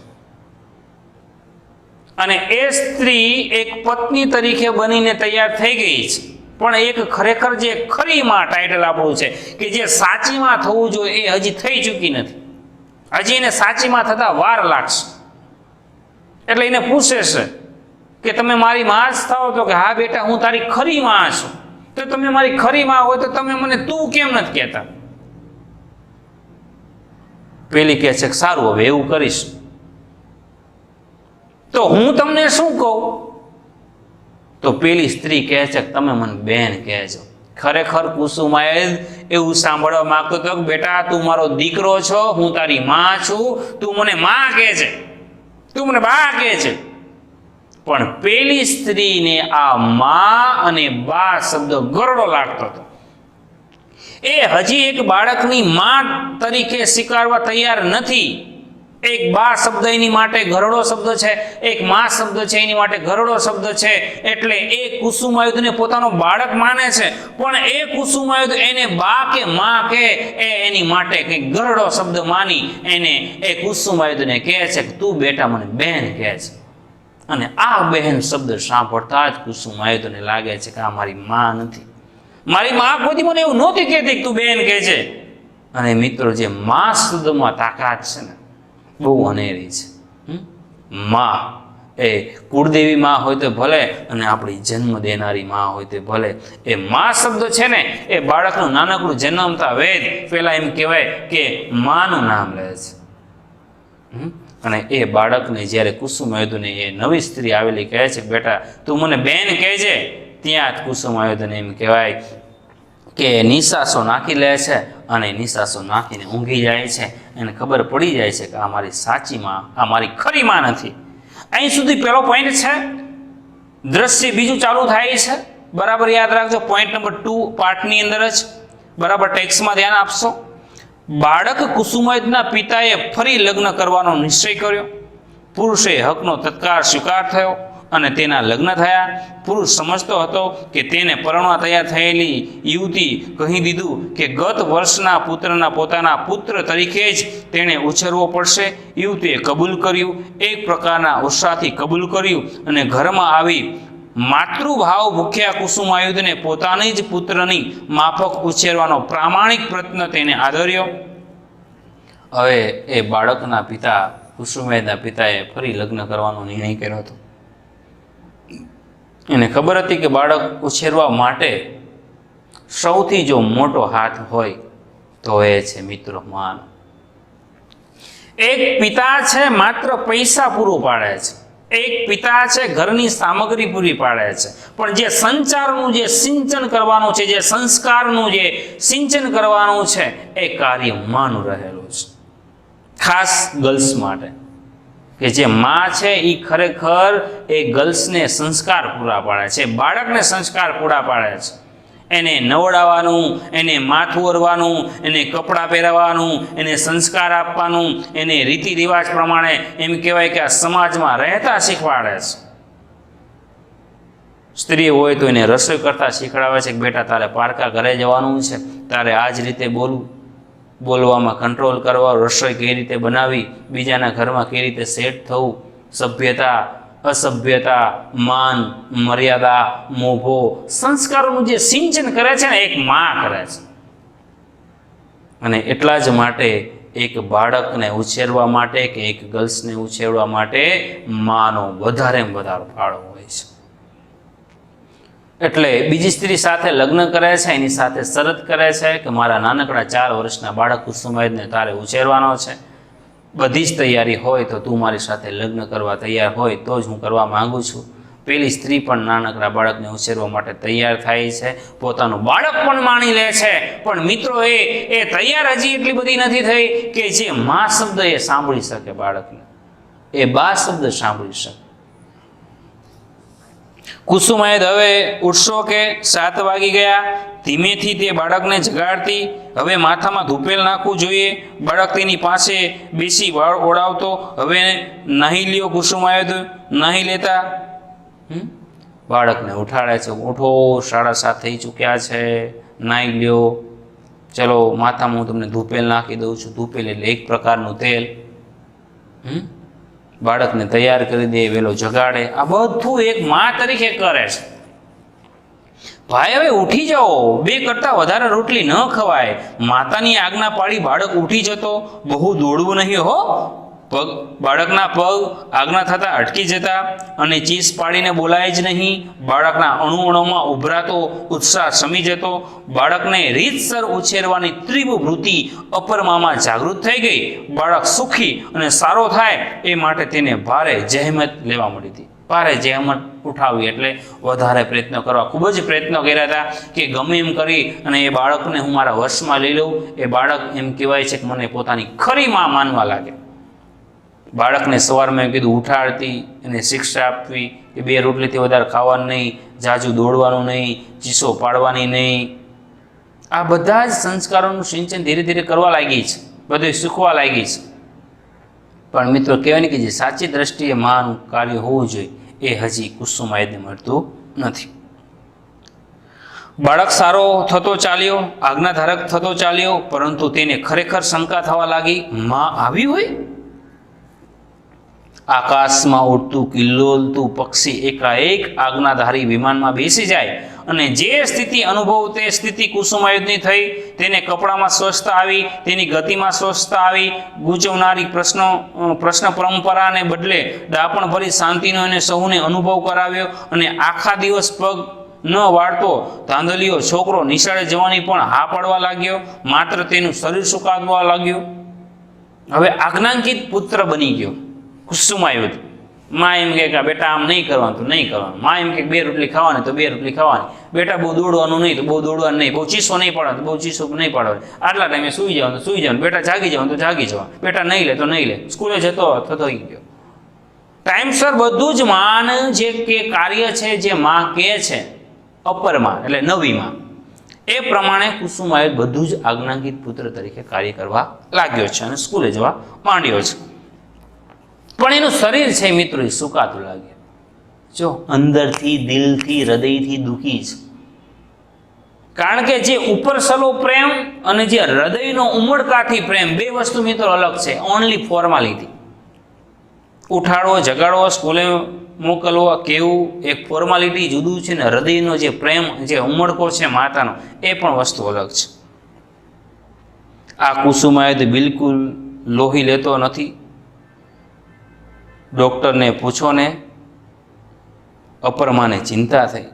અને એ સ્ત્રી એક પત્ની તરીકે બનીને તૈયાર થઈ ગઈ છે. પણ એક ખરેખર જે ખરી માં ટાઇટલ આપણું છે કે જે સાચીમાં થવું જોઈએ એ હજી થઈ ચૂકી નથી. હજી એને સાચીમાં થતા વાર લાગશે. એટલે એને પૂછે છે કે તમે મારી માં જ થાઓ? તો કે હા બેટા, હું તારી ખરી માં છું. તો તમે મારી ખરી માં હોય તો તમે મને તું કેમ નથી કહેતા? પેલી કહે છે કે સારું, હવે એવું કરીશ તો હું તમને શું કહું? તો પેલી સ્ત્રી કહે છે કે તમે મને બેન કહેજો, ખરેખર કુસુમાયદ એવું સાંભળવા માંગતો હતો કે બેટા તું મારો દીકરો છો, હું તારી માં છું, તું મને માં કહે છે, તું મને બા કહે છે. પણ પેલી સ્ત્રીને આ માં અને બા શબ્દ ગરડો લાગતો હતો. એ હજી એક બાળકની માં તરીકે સ્વીકારવા તૈયાર નથી. એક બા શબ્દ એની માટે ગરડો શબ્દ છે, એક માં શબ્દ છે એની માટે ગરડો શબ્દ છે. એટલે એ કુસુમાયુધને પોતાનો બાળક માને છે, પણ એ કુસુમાયુધ એને બા કે માં કે એની માટે કંઈક ગરડો શબ્દ માની એને એ કુસુમાયુધને કહે છે કે તું બેટા મને બહેન કહે છે. અને આ બહેન શબ્દ સાંભળતા જ કુસુમાયુધને લાગે છે કે આ મારી માં નથી. મારી માં કોઈ મને એવું નહોતી કહેતી કે તું બેન કહે છે. અને મિત્રો, જે માં શબ્દમાં તાકાત છે ને, બહુ અનેરી છે. માં એ કુળદેવી માં હોય તો ભલે, અને આપણી જન્મ દેનારી માં હોય તો ભલે, એ માં શબ્દ છે ને એ બાળકનું નાનકડું જન્મતા વેદ પહેલા એમ કહેવાય કે માનું નામ લે છે. અને એ બાળકને જ્યારે કુસુમાયુધને એ નવી સ્ત્રી આવેલી કહે છે બેટા તું મને બેન કહેજે, ત્યાં જ કુસુમાયુધને એમ કહેવાય કે નિશાસો નાખી લે છે અને નિશાસો નાખીને ઊંઘી જાય છે. એને ખબર પડી જાય છે કે આ મારી સાચી માં, આ મારી ખરી માં નથી. અહીં સુધી પહેલો પોઈન્ટ છે. દ્રશ્ય બીજું ચાલુ થાય છે. બરાબર યાદ રાખજો, પોઈન્ટ નંબર 2 પાર્ટની અંદર જ બરાબર ટેક્સ્ટમાં ધ્યાન આપશો. બાળક કુસુમાયુધના પિતાએ ફરી લગ્ન કરવાનો નિશ્ચય કર્યો. પુરુષે હકનો તત્કાળ સ્વીકાર થયો અને તેના લગ્ન થયા. પુરુષ સમજતો હતો કે તેને પરણવા તૈયાર થયેલી યુવતી કહી દીધું કે ગત વર્ષના પુત્રના પોતાના પુત્ર તરીકે જ તેણે ઉછેરવો પડશે. યુવતીએ કબૂલ કર્યું, એક પ્રકારના ઉત્સાહથી કબૂલ કર્યું અને ઘરમાં આવી માતૃભાવ ભૂખ્યા કુસુમાયુધને પોતાની જ પુત્રની માફક ઉછેરવાનો પ્રામાણિક પ્રયત્ન તેને આદર્યો. હવે એ બાળકના પિતા કુસુમાયુધના પિતાએ ફરી લગ્ન કરવાનો નિર્ણય કર્યો હતો. એને ખબર હતી કે બાળક ઉછેરવા માટે સૌથી જો મોટો હાથ હોય તો એ છે મિત્રો માનો. એક પિતા છે માત્ર પૈસા પૂરું પાડે છે, એક પિતા છે ઘરની સામગ્રી પૂરી પાડે છે, પણ જે સંચારનું જે સિંચન કરવાનું છે, જે સંસ્કારનું જે સિંચન કરવાનું છે એ કાર્ય માનું રહેલું છે. ખાસ ગર્લ્સ માટે કે જે માં છે એ ખરેખર એ ગર્લ્સને સંસ્કાર પૂરા પાડે છે, બાળકને સંસ્કાર પૂરા પાડે છે. એને નવડાવવાનું, એને માથું ઓરવાનું, એને કપડાં પહેરવાનું, એને સંસ્કાર આપવાનું, એને રીતિ રિવાજ પ્રમાણે એમ કહેવાય કે આ સમાજમાં રહેતા શીખવાડે છે. સ્ત્રી હોય તો એને રસોઈ કરતા શીખવાડે છે કે બેટા તારે પારકા ઘરે જવાનું છે, તારે આ જ રીતે બોલવામાં કંટ્રોલ કરવા, રસોઈ કઈ રીતે બનાવી, બીજાના ઘરમાં કઈ રીતે સેટ થવું, સભ્યતા અસભ્યતા, માન મર્યાદા, મોભો, સંસ્કારોનું જે સિંચન કરે છે ને એક માં કરે છે. અને એટલા જ માટે એક બાળકને ઉછેરવા માટે કે એક ગર્લ્સને ઉછેરવા માટે માનો વધારેમાં વધારે ફાળો હોય છે. એટલે બીજી સ્ત્રી સાથે લગ્ન કરે છે, એની સાથે શરત કરે છે કે મારા નાનકડા 4 વર્ષના બાળક કુસુમાયુધને તારે ઉછેરવાનો છે. બધી જ તૈયારી હોય તો તું મારી સાથે લગ્ન કરવા તૈયાર હોય તો જ હું કરવા માંગુ છું. પેલી સ્ત્રી પણ નાનકડા બાળકને ઉછેરવા માટે તૈયાર થાય છે, પોતાનું બાળક પણ માણી લે છે. પણ મિત્રો એ તૈયાર હજી એટલી બધી નથી થઈ કે જે મા શબ્દ એ સાંભળી શકે, બાળકને એ બા શબ્દ સાંભળી શકે. કુસુમાયુધ હવે ઉઠશો કે 7 વાગી ગયા. ધીમેથી તે બાળકને જગાડતી. હવે માથામાં ધૂપેલ નાખવું જોઈએ. બાળક તેની પાસે બેસી વાળ ઓળાવતો. હવે નાહી લ્યો કુસુમાયુધ. નાહી લેતા બાળકને ઉઠાડે છે. ઉઠો, 7:30 થઈ ચૂક્યા છે, નાહી લ્યો, ચલો માથામાં હું તમને ધૂપેલ નાખી દઉં છું. ધૂપેલ એટલે એક પ્રકારનું તેલ. બાળકને તૈયાર કરી દે, વેલો જગાડે. આ બધું એક મા તરીકે કરે છે. ભાઈ હવે ઉઠી જાઓ, 2 કરતાં વધારે રોટલી ન ખવાય. માતાની આજ્ઞા પાડી બાળક ઉઠી જતો. બહુ દોડવું નહીં હો. બાળકના પગ આજ્ઞા થતાં અટકી જતા અને ચીસ પાડીને બોલાય જ નહીં. બાળકના અણુઓમાં ઉભરાતો ઉત્સાહ શમી જતો. બાળકને રીતસર ઉછેરવાની તીવ્ર વૃત્તિ અપરમામાં જાગૃત થઈ ગઈ. બાળક સુખી અને સારો થાય એ માટે તેને ભારે જહેમત લેવા મળી હતી. ભારે જહેમત ઉઠાવી એટલે વધારે પ્રયત્ન કરવા, ખૂબ જ પ્રયત્નો કર્યા હતા કે ગમે એમ કરી અને એ બાળકને હું મારા વશમાં લઈ લઉં. એ બાળક એમ કહેવાય છે કે મને પોતાની ખરી માં માનવા લાગે. બાળકને સવારમાં એમ કીધું ઉઠાડતી, એને શિક્ષા આપવી કે 2 રોટલીથી વધારે ખાવાનું નહીં, જાજુ દોડવાનું નહીં, ચીસો પાડવાની નહીં. આ બધા જ સંસ્કારોનું સિંચન ધીરે ધીરે કરવા લાગી છે, બધું શીખવા લાગી છે. પણ મિત્રો કહેવાય ને કે જે સાચી દ્રષ્ટિએ માનું કાર્ય હોવું જોઈએ એ હજી કુસુમાયદને મળતું નથી. બાળક સારો થતો ચાલ્યો, આજ્ઞાધારક થતો ચાલ્યો, પરંતુ તેને ખરેખર શંકા થવા લાગી, માં આવી હોય? આકાશમાં ઉડતું કિલ્લોલતું પક્ષી એકાએક આજ્ઞાધારી વિમાનમાં બેસી જાય અને જે સ્થિતિ અનુભવ તે સ્થિતિ કુસુમાયુધની થઈ. તેને કપડામાં સ્વસ્થતા આવી, તેની ગતિમાં સ્વસ્થતા આવી. ગૂંચવનારી પ્રશ્ન પરંપરાને બદલે દાપણ ભરી શાંતિનો એને સૌને અનુભવ કરાવ્યો અને આખા દિવસ પગ ન વાળતો ધાંધલીયો છોકરો નિશાળે જવાની પણ હા પાડવા લાગ્યો. માત્ર તેનું શરીર સુકાવા લાગ્યું. હવે આજ્ઞાંકિત પુત્ર બની ગયો કુસુમાયુધ. માં એમ કે બેટા આમ નહીં કરવાનું તો નહીં કરવાનું. માં એમ કે 2 રોટલી ખાવાની તો 2 રોટલી ખાવાની. બેટા બહુ દોડવાનું નહીં તો બહુ દોડવાનું નહીં. બહુ ચીસો નહીં પાડવાનું તો બહુ ચીસો નહીં પાડવાની. આટલા ટાઈમે સૂઈ જવાનું તો સૂઈ જવાનું. બેટા જાગી જવાનું તો જાગી જવાનું. બેટા નહીં લે તો નહીં લે. સ્કૂલે જતો થઈ ગયો. ટાઈમસર બધું જ માન જે કે કાર્ય છે, જે માં કહે છે અપરમાં એટલે નવી માં, એ પ્રમાણે કુસુમાયુધ બધું જ આજ્ઞાંકિત પુત્ર તરીકે કાર્ય કરવા લાગ્યો છે અને સ્કૂલે જવા માંડ્યો છે. પણ એનું શરીર છે મિત્રો એ સુકાતું લાગે. જો અંદરથી, દિલથી, હૃદયથી દુઃખી છે. કારણ કે જે ઉપરસલો પ્રેમ અને જે હૃદયનો ઉમળકાથી પ્રેમ, 2 વસ્તુ મિત્રો અલગ છે. ઓનલી ફોર્માલિટી, ઉઠાડવો, જગાડવો, સ્કૂલે મોકલવો, કેવું એક ફોર્માલિટી જુદું છે ને હૃદયનો જે પ્રેમ, જે ઉમળકો છે માતાનો, એ પણ વસ્તુ અલગ છે. આ કુસુમાયુધ બિલકુલ લોહી લેતો નથી. ડૉક્ટરને પૂછો ને. અપરમાને ચિંતા થઈ.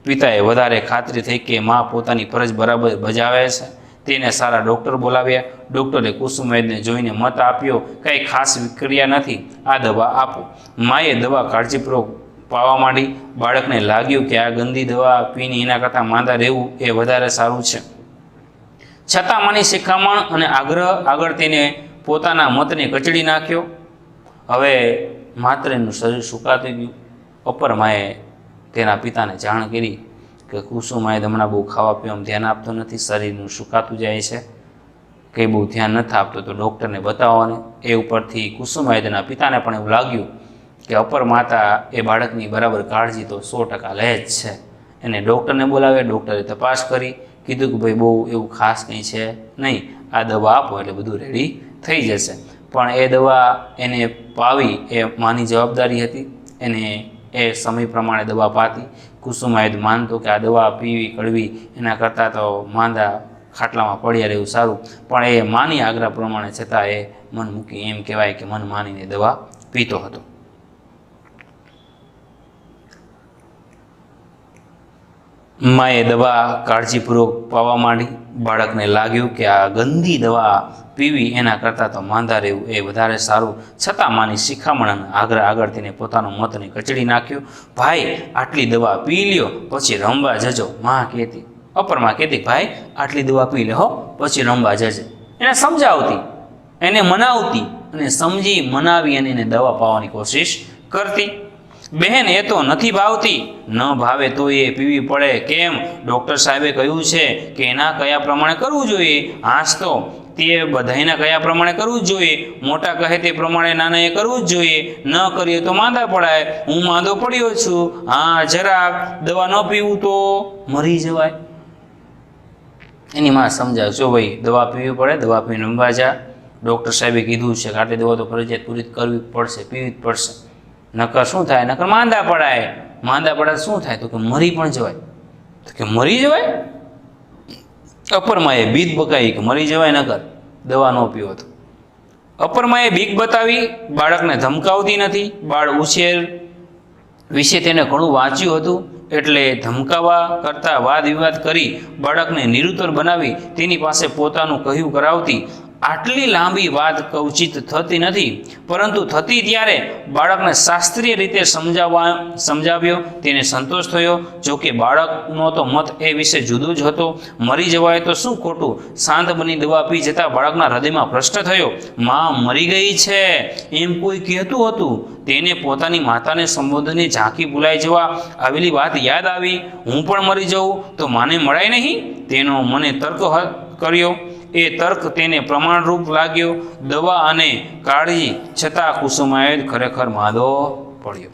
પિતાએ વધારે ખાતરી થઈ કે માં પોતાની ફરજ બરાબર બજાવે છે. તેને સારા ડૉક્ટર બોલાવ્યા. ડૉક્ટરે કુસુમાયુધને જોઈને મત આપ્યો, કંઈ ખાસ વિક્રિયા નથી, આ દવા આપો. માએ દવા કાળજીપૂર્વક પાવા માંડી. બાળકને લાગ્યું કે આ ગંદી દવા પીને એના કરતાં માંદા રહેવું એ વધારે સારું છે. છતાં માની શિખામણ અને આગ્રહ આગળ તેને પોતાના મતને કચડી નાખ્યો. હવે માત્ર એનું શરીર સુકાતું ગયું. અપર માએ તેના પિતાને જાણ કરી કે કુસુમાયુધ હમણાં બહુ ખાવા પીવામાં ધ્યાન આપતો નથી, શરીરનું સુકાતું જાય છે, કંઈ બહુ ધ્યાન નથી આપતો, તો ડૉક્ટરને બતાવવાને. એ ઉપરથી કુસુમાયુધના પિતાને પણ એવું લાગ્યું કે અપર માતા એ બાળકની બરાબર કાળજી તો 100% લે જ છે. એને ડૉક્ટરને બોલાવ્યા. ડૉક્ટરે તપાસ કરી, કીધું કે ભાઈ બહુ એવું ખાસ કંઈ છે નહીં, આ દવા આપો એટલે બધું રેડી થઈ જશે. પણ એ દવા એને પાવી એ માની જવાબદારી હતી. એને એ સમય પ્રમાણે દવા પાતી. કુસુમાયુધ માનતો કે આ દવા પીવી કડવી, એના કરતાં તો માંદા ખાટલામાં પડ્યા રહેવું સારું. પણ એ માની આગ્રહ પ્રમાણે છતાં એ મન મૂકી, એમ કહેવાય કે મન માનીને દવા પીતો હતો. માએ દવા કાળજીપૂર્વક પાવા માંડી. બાળકને લાગ્યું કે આ ગંદી દવા પીવી એના કરતાં તો માંદા રહેવું એ વધારે સારું. છતાં માની શિખામણ અને આગ્રહ આગળ તેને પોતાનો મતને કચડી નાખ્યો. ભાઈ આટલી દવા પી લ્યો પછી રમવા જજો, માં કહેતી. અપરમાં કહેતી ભાઈ આટલી દવા પી લે હો પછી રમવા જજે. એને સમજાવતી, એને મનાવતી અને સમજી મનાવી અને એને દવા પાવાની કોશિશ કરતી. બહેન એ તો નથી ભાવતી. ન ભાવે તો એ પીવી પડે. કેમ? ડૉક્ટર સાહેબે કહ્યું છે કે એના કયા પ્રમાણે કરવું જોઈએ. હાશ તો તે બધાના કયા પ્રમાણે કરવું જ જોઈએ. મોટા કહે તે પ્રમાણે નાનાએ કરવું જ જોઈએ. ન કરીએ તો માંદા પડાય. હું માંદો પડ્યો છું. હા જરાક દવા ન પીવું તો મરી જવાય. એની માં સમજાવ, જો ભાઈ દવા પીવી પડે, દવા પીને રમવા જા. ડૉક્ટર સાહેબે કીધું છે કે આટલી દવા તો ફરજિયાત પૂરી કરવી પડશે, પીવી જ પડશે. નકર શું થાય? નકર માંદા પડાય. માંદા પડાય શું થાય? તો કે મરી પણ જવાય. તો કે મરી જવાય? અપરમાએ બીક બકાવી કે મરી જવાય નકર દવા ન પીવો તો. અપરમાએ બીક બતાવી. બાળકને ધમકાવતી નથી. બાળ ઉછેર વિશે તેને ઘણું વાંચ્યું હતું એટલે ધમકાવા કરતાં વાદ વિવાદ કરી બાળકને નિરુત્તર બનાવી તેની પાસે પોતાનું કહ્યું કરાવતી. આટલી લાંબી વાત કવચિત થતી નથી, પરંતુ થતી ત્યારે બાળકને શાસ્ત્રીય રીતે સમજાવ્યો તેને સંતોષ થયો. જો કે બાળકનો તો મત એ વિશે જુદો જ હતો. મરી જવાય તો શું ખોટું? શાંત બની દવા પી જતાં બાળકના હૃદયમાં પ્રશ્ન થયો, માં મરી ગઈ છે એમ કોઈ કહેતું હતું. તેને પોતાની માતાને સંબોધનની ઝાંકી ભૂલાઈ જવા આવેલી વાત યાદ આવી. હું પણ મરી જાઉં તો માને મળાય નહીં? તેનો મને તર્ક કર્યો. એ તર્ક તેને પ્રમાણરૂપ લાગ્યો. દવા અને કાળજી છતાં કુસુમાયુધ ખરેખર માંદો પડ્યો.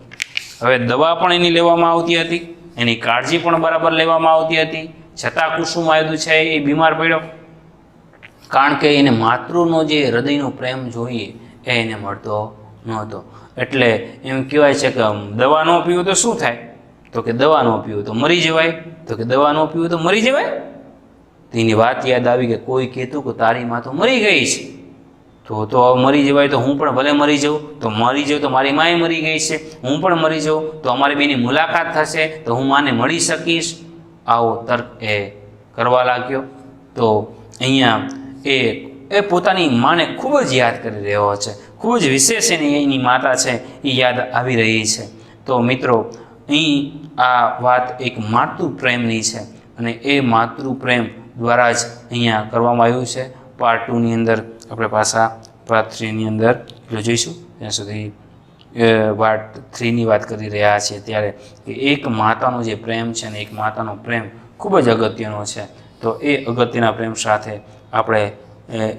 હવે દવા પણ એની લેવામાં આવતી હતી, એની કાળજી પણ બરાબર લેવામાં આવતી હતી, છતાં કુસુમાયુધ છે એ બીમાર પડ્યો. કારણ કે એને માતૃનો જે હૃદયનો પ્રેમ જોઈએ એ એને મળતો નહોતો. એટલે એમ કહેવાય છે કે દવા ન પીવું તો શું થાય? તો કે દવા ન પીવું તો મરી જવાય. તો કે દવા ન પીવું તો મરી જવાય. તેની વાત યાદ આવી કે કોઈ કહેતું કે તારી માં તો મરી ગઈ છે, તો મરી જવાય તો હું પણ ભલે મરી જાઉં. તો મરી જાઉં તો મારી માએ મરી ગઈ છે, હું પણ મરી જાઉં તો અમારી બેની મુલાકાત થશે, તો હું માને મળી શકીશ. આવો તર્ક એ કરવા લાગ્યો. તો અહીંયા એ પોતાની માને ખૂબ જ યાદ કરી રહ્યો છે. ખૂબ જ વિશેષ એની માતા છે એ યાદ આવી રહી છે. તો મિત્રો અહીં આ વાત એક માતૃ પ્રેમની છે અને એ માતૃ પ્રેમ દ્વારા જ અહીંયા કરવામાં આવ્યું છે. પાર્ટ 2 ની અંદર આપણે પાછા પાર્ટ 3 ની અંદર જોઈશું. ત્યાં સુધી પાર્ટ 3 ની વાત કરી રહ્યા છીએ ત્યારે કે એક માતાનો જે પ્રેમ છે ને એક માતાનો પ્રેમ ખૂબ જ અગત્યનો છે. તો એ અગત્યના પ્રેમ સાથે આપણે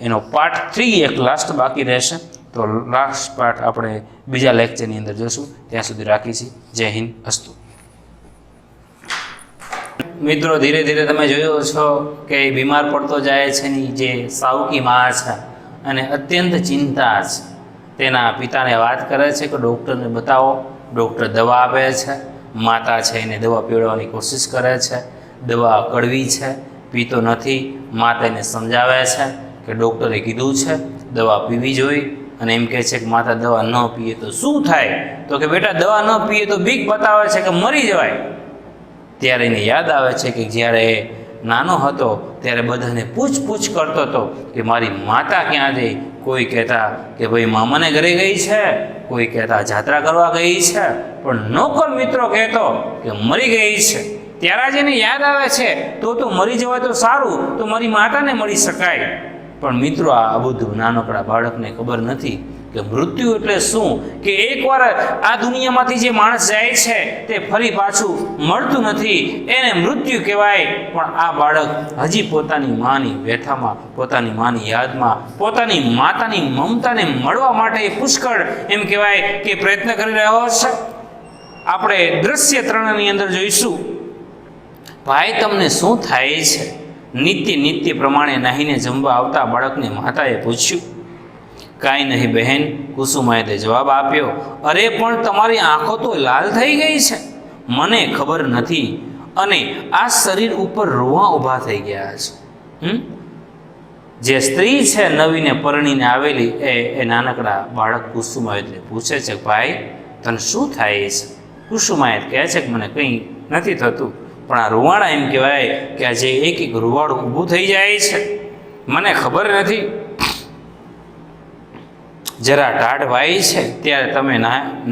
એનો પાર્ટ 3 એક લાસ્ટ બાકી રહેશે. તો લાસ્ટ પાર્ટ આપણે બીજા લેક્ચરની અંદર જોઈશું. ત્યાં સુધી રાખીશું. જય હિન્દ, અસ્તુ. મિત્રો ધીરે ધીરે તમે જોયો છો કે બીમાર પડતો જાય છે ની જે સાવકી માં છે અને અત્યંત ચિંતા છે. તેના પિતાને વાત કરે છે કે ડૉક્ટરને બતાવો. ડૉક્ટર દવા આપે છે. માતા છે એને દવા પીવડાવવાની કોશિશ કરે છે. દવા કડવી છે, પીતો નથી. માતા એને સમજાવે છે કે ડૉક્ટરે કીધું છે દવા પીવી જોઈએ અને એમ કહે છે કે માતા દવા ન પીએ તો શું થાય? તો કે બેટા દવા ન પીએ તો બીક બતાવે છે કે મરી જવાય. ત્યારે એને યાદ આવે છે કે જ્યારે એ નાનો હતો ત્યારે બધાને પૂછપૂછ કરતો હતો કે મારી માતા ક્યાં ગઈ. કોઈ કહેતા કે ભાઈ મામાને ઘરે ગઈ છે, કોઈ કહેતા જાત્રા કરવા ગઈ છે, પણ નોકર મિત્રો કહેતો કે મરી ગઈ છે. ત્યારે જ એને યાદ આવે છે તો મરી જવાય તો સારું, તો મારી માતાને મળી શકાય. પણ મિત્રો આ બધું નાનકડા બાળકને ખબર નથી કે મૃત્યુ એટલે શું, કે એકવાર આ દુનિયામાંથી જે માણસ જાય છે તે ફરી પાછું મળતું નથી, એને મૃત્યુ કહેવાય. પણ આ બાળક હજી પોતાની માની વ્યથામાં, પોતાની માની યાદમાં, પોતાની માતાની મમતાને મળવા માટે પુષ્કળ એમ કહેવાય કે પ્રયત્ન કરી રહ્યો છે. આપણે દ્રશ્ય 3 ની અંદર જોઈશું. ભાઈ તમને શું થાય છે? નિત્ય પ્રમાણે નાહીને જમવા આવતા બાળકને માતાએ પૂછ્યું. કાંઈ નહીં બહેન, કુસુમાએ જવાબ આપ્યો. અરે પણ તમારી આંખો તો લાલ થઈ ગઈ છે. મને ખબર નથી અને આ શરીર ઉપર રોવાં ઊભા થઈ ગયા છે. જે સ્ત્રી છે નવીને પરણીને આવેલી એ નાનકડા બાળક કુસુમાએ પૂછે છે ભાઈ તને શું થાય છે? કુસુમાએ કહે છે કે મને કંઈ નથી થતું, પણ આ રૂવાડા એમ કહેવાય કે આ જે એક રૂવાડું ઊભું થઈ જાય છે મને ખબર નથી. જરા ટાઢ ભાઈ છે ત્યારે તમે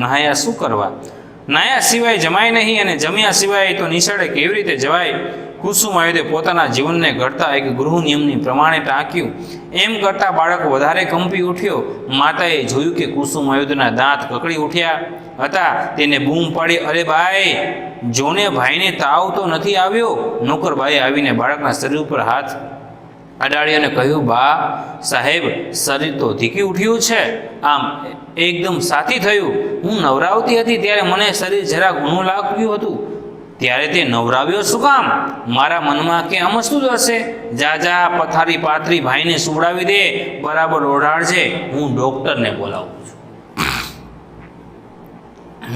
નહાયા શું કરવા? નાયા સિવાય જમાય નહીં અને જમ્યા સિવાય તો નિશાળે કેવી રીતે જવાય? કુસુમાયુધે પોતાના જીવનને ઘડતા એક ગૃહ નિયમની પ્રમાણે ટાંક્યું. એમ કરતાં બાળક વધારે કંપી ઉઠ્યો. માતાએ જોયું કે કુસુમાયુધના દાંત કકડી ઉઠ્યા હતા. તેને બૂમ પાડી, અરે ભાઈ જોને, ભાઈને તાવ તો નથી આવ્યો? નોકરબાઈએ આવીને બાળકના શરીર ઉપર હાથ અડાડી અને કહ્યું, બા સાહેબ શરીર તો ધીકી ઉઠ્યું છે. આમ એકદમ સાથી થયું. હું નવરાવતી હતી ત્યારે મને શરીર જરા ઘણું લાગ્યું હતું, ત્યારે તે નવરાવ્યો શું કામ? મારા મનમાં કે અમસ્તું જ હશે. જા પથારી પાથરી ભાઈને સુવડાવી દે, બરાબર ઓઢાડજે, હું ડૉક્ટરને બોલાવું છું.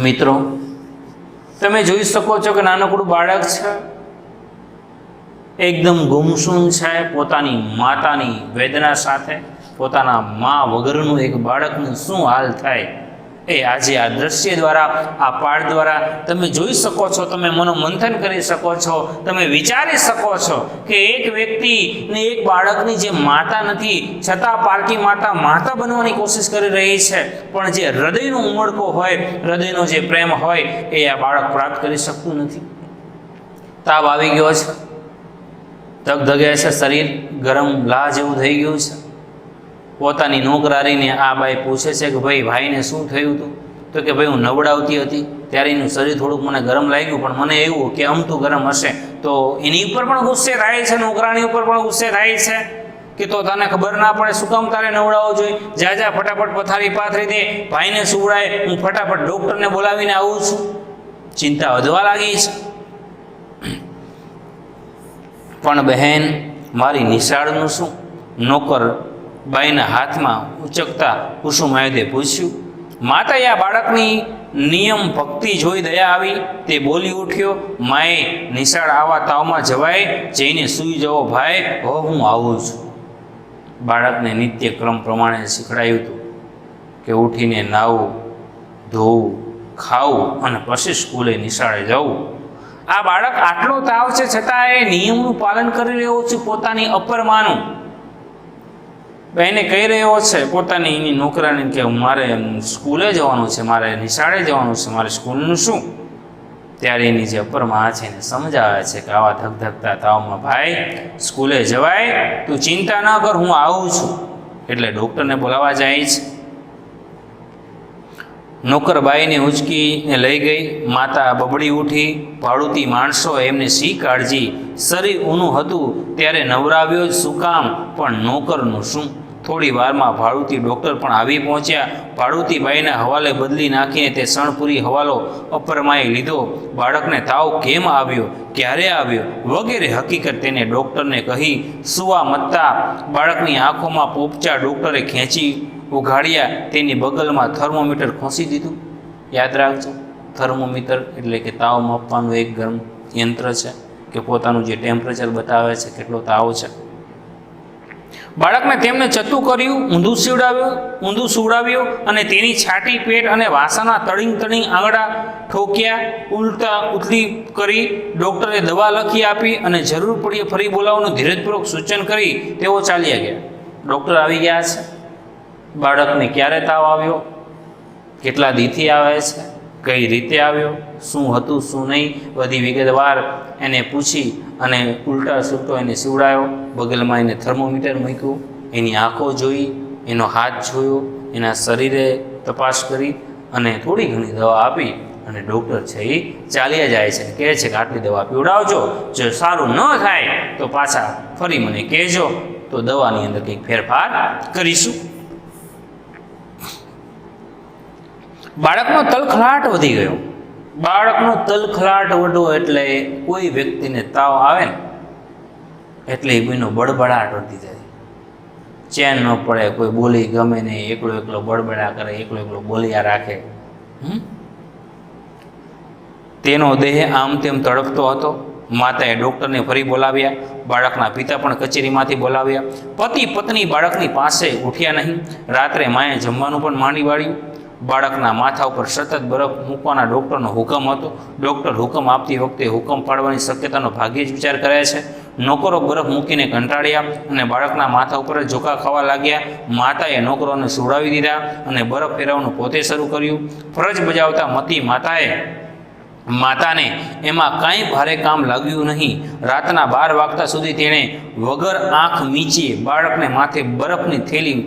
મિત્રો તમે જોઈ શકો છો કે નાનકડું બાળક છે, એકદમ ગુમસુમ છે પોતાની માતાની વેદના સાથે. પોતાના મા વગરનું એક બાળકનું શું હાલ થાય એ આજે આ દ્રશ્ય દ્વારા, આ પાઠ દ્વારા તમે જોઈ શકો છો, તમે મનોમંથન કરી શકો છો, તમે વિચારી શકો છો કે એક વ્યક્તિ ને એક બાળકની જે માતા નથી, છતાં પારકી માતા માતા બનવાની કોશિશ કરી રહી છે, પણ જે હૃદયનો ઉમળકો હોય, હૃદયનો જે પ્રેમ હોય એ આ બાળક પ્રાપ્ત કરી શકતું નથી. તાવ આવી ગયો છે, ધગધગે છે, શરીર ગરમ લાહ જેવું થઈ ગયું છે. પોતાની નોકરારીને આ બાઈ પૂછે છે કે ભાઈને શું થયું હતું? તો કે ભાઈ હું નવડાવતી હતી ત્યારે એનું શરીર થોડુંક મને ગરમ લાગ્યું, પણ મને એવું કે અમથું ગરમ હશે. તો એની ઉપર પણ ગુસ્સે થાય છે, નોકરાણી ઉપર પણ ગુસ્સે થાય છે કે તો તને ખબર ના પડે, શું કામ તારે નવડાવવો જોઈએ? જા ફટાફટ પથારી પાથરી દે, ભાઈને સુવડાય, હું ફટાફટ ડૉક્ટરને બોલાવીને આવું છું. ચિંતા વધવા લાગી છે. પણ બહેન, મારી નિશાળનું શું? નોકર બાઈના હાથમાં ઉચકતા કુસુમાયુધે પૂછ્યું. માતાએ આ બાળકની નિયમ ભક્તિ જોઈ દયા આવી. તે બોલી ઉઠ્યો, માએ નિશાળ આવા તાવમાં જવાય, જઈને સૂઈ જવો ભાઈ, હો હું આવું છું. બાળકને નિત્યક્રમ પ્રમાણે શીખડાયું હતું કે ઉઠીને નાહવું, ધોવું, ખાવું અને પછી સ્કૂલે નિશાળે જવું. આ બાળક આટલો તાવ છે છતાં એ નિયમનું પાલન કરી રહ્યો છે, પોતાની અપરમાનું. એને કહી રહ્યો છે પોતાની એની નોકરાને કે મારે સ્કૂલે જવાનું છે, મારે નિશાળે જવાનું છે, મારે સ્કૂલનું શું? ત્યારે એની જે અપરમાં છે એને સમજાવે છે કે આવા ધગધગતા તાવમાં ભાઈ સ્કૂલે જવાય, તું ચિંતા ન કર, હું આવું છું. એટલે ડૉક્ટરને બોલાવવા જાય છે. નોકર બાઈને ઉંચકીને લઈ ગઈ. માતા બબડી ઉઠી. ભાડુતી માણસો એમને શી કાળજી, શરીર ઊનું હતું ત્યારે નવરાવ્યો જ શું કામ, પણ નોકરનું શું? થોડી વારમાં ભાડુતી ડૉક્ટર પણ આવી પહોંચ્યા. ભાડુતી બાઈના હવાલે બદલી નાખીને તે સણપુરી હવાલો અપરમાએ લીધો. બાળકને તાવ કેમ આવ્યો, ક્યારે આવ્યો વગેરે હકીકત તેને ડૉક્ટરને કહી. સુવા મત્તા બાળકની આંખોમાં પોપચા ડૉક્ટરે ખેંચી ઉઘાડ્યા. તેની બગલમાં થર્મોમીટર ખોસી દીધું. યાદ રાખજો, થર્મોમીટર એટલે કે તાવ માપવાનું એક ગરમ યંત્ર છે કે પોતાનું જે ટેમ્પરેચર બતાવે છે કેટલો તાવ છે. બાળકને તેમને ચતું કર્યું, ઊંધું સુવડાવ્યું અને તેની છાતી, પેટ અને વાસાના તળિંગ આંગળા ઠોક્યા, ઉથલી કરી. ડૉક્ટરે દવા લખી આપી અને જરૂર પડીએ ફરી બોલાવવાનું ધીરજપૂર્વક સૂચન કરી તેઓ ચાલ્યા ગયા. ડૉક્ટર આવી ગયા છે. બાળકને ક્યારે તાવ આવ્યો, કેટલા દીથી આવે છે, કઈ રીતે આવ્યો, શું હતું શું નહીં, બધી વિગતવાર એને પૂછી અને ઉલટા સુલટો એને સીવડાયો. બગલમાં એને થર્મોમીટર મૂક્યું, એની આંખો જોઈ, એનો હાથ જોયો, એના શરીરે તપાસ કરી અને થોડી ઘણી દવા આપી અને ડૉક્ટર છે એ ચાલ્યા જાય છે. કહે છે કે આટલી દવા પીવડાવજો, જો સારું ન થાય તો પાછા ફરી મને કહેજો, તો દવાની અંદર કંઈક ફેરફાર કરીશું. બાળકનો તલખલાટ વધી ગયો. બાળકનો તલખલાટ વધવો એટલે કોઈ વ્યક્તિને તાવ આવે ને એટલે એનો બળબડાટ વધી જાય, ચેન ન પડે, કોઈ બોલી ગમે નહીં, એકલો બળબડા કરે, એકલો બોલિયા રાખે. તેનો દેહ આમ તેમ તડપતો હતો. માતાએ ડૉક્ટરને ફરી બોલાવ્યા. બાળકના પિતા પણ કચેરીમાંથી બોલાવ્યા. પતિ પત્ની બાળકની પાસે ઉઠ્યા નહીં. રાત્રે માએ જમવાનું પણ માંડી વાળ્યું. બાળકના માથા ઉપર સતત બરફ મૂકવાના ડૉક્ટરનો હુકમ હતો. ડૉક્ટર હુકમ આપતી વખતે હુકમ પાડવાની શક્યતાનો ભાગ્યે જ વિચાર કરે છે. નોકરો બરફ મૂકીને કંટાળ્યા અને બાળકના માથા ઉપર જ ઝોકા ખાવા લાગ્યા. માતાએ નોકરોને સુવડાવી દીધા અને બરફ ફેરવવાનું પોતે શરૂ કર્યું. ફરજ બજાવતા મતી માતાને એમાં કાંઈ ભારે કામ લાગ્યું નહીં. રાતના 12 વાગ્યા સુધી તેણે વગર આંખ મીચીએ બાળકને માથે બરફની થેલી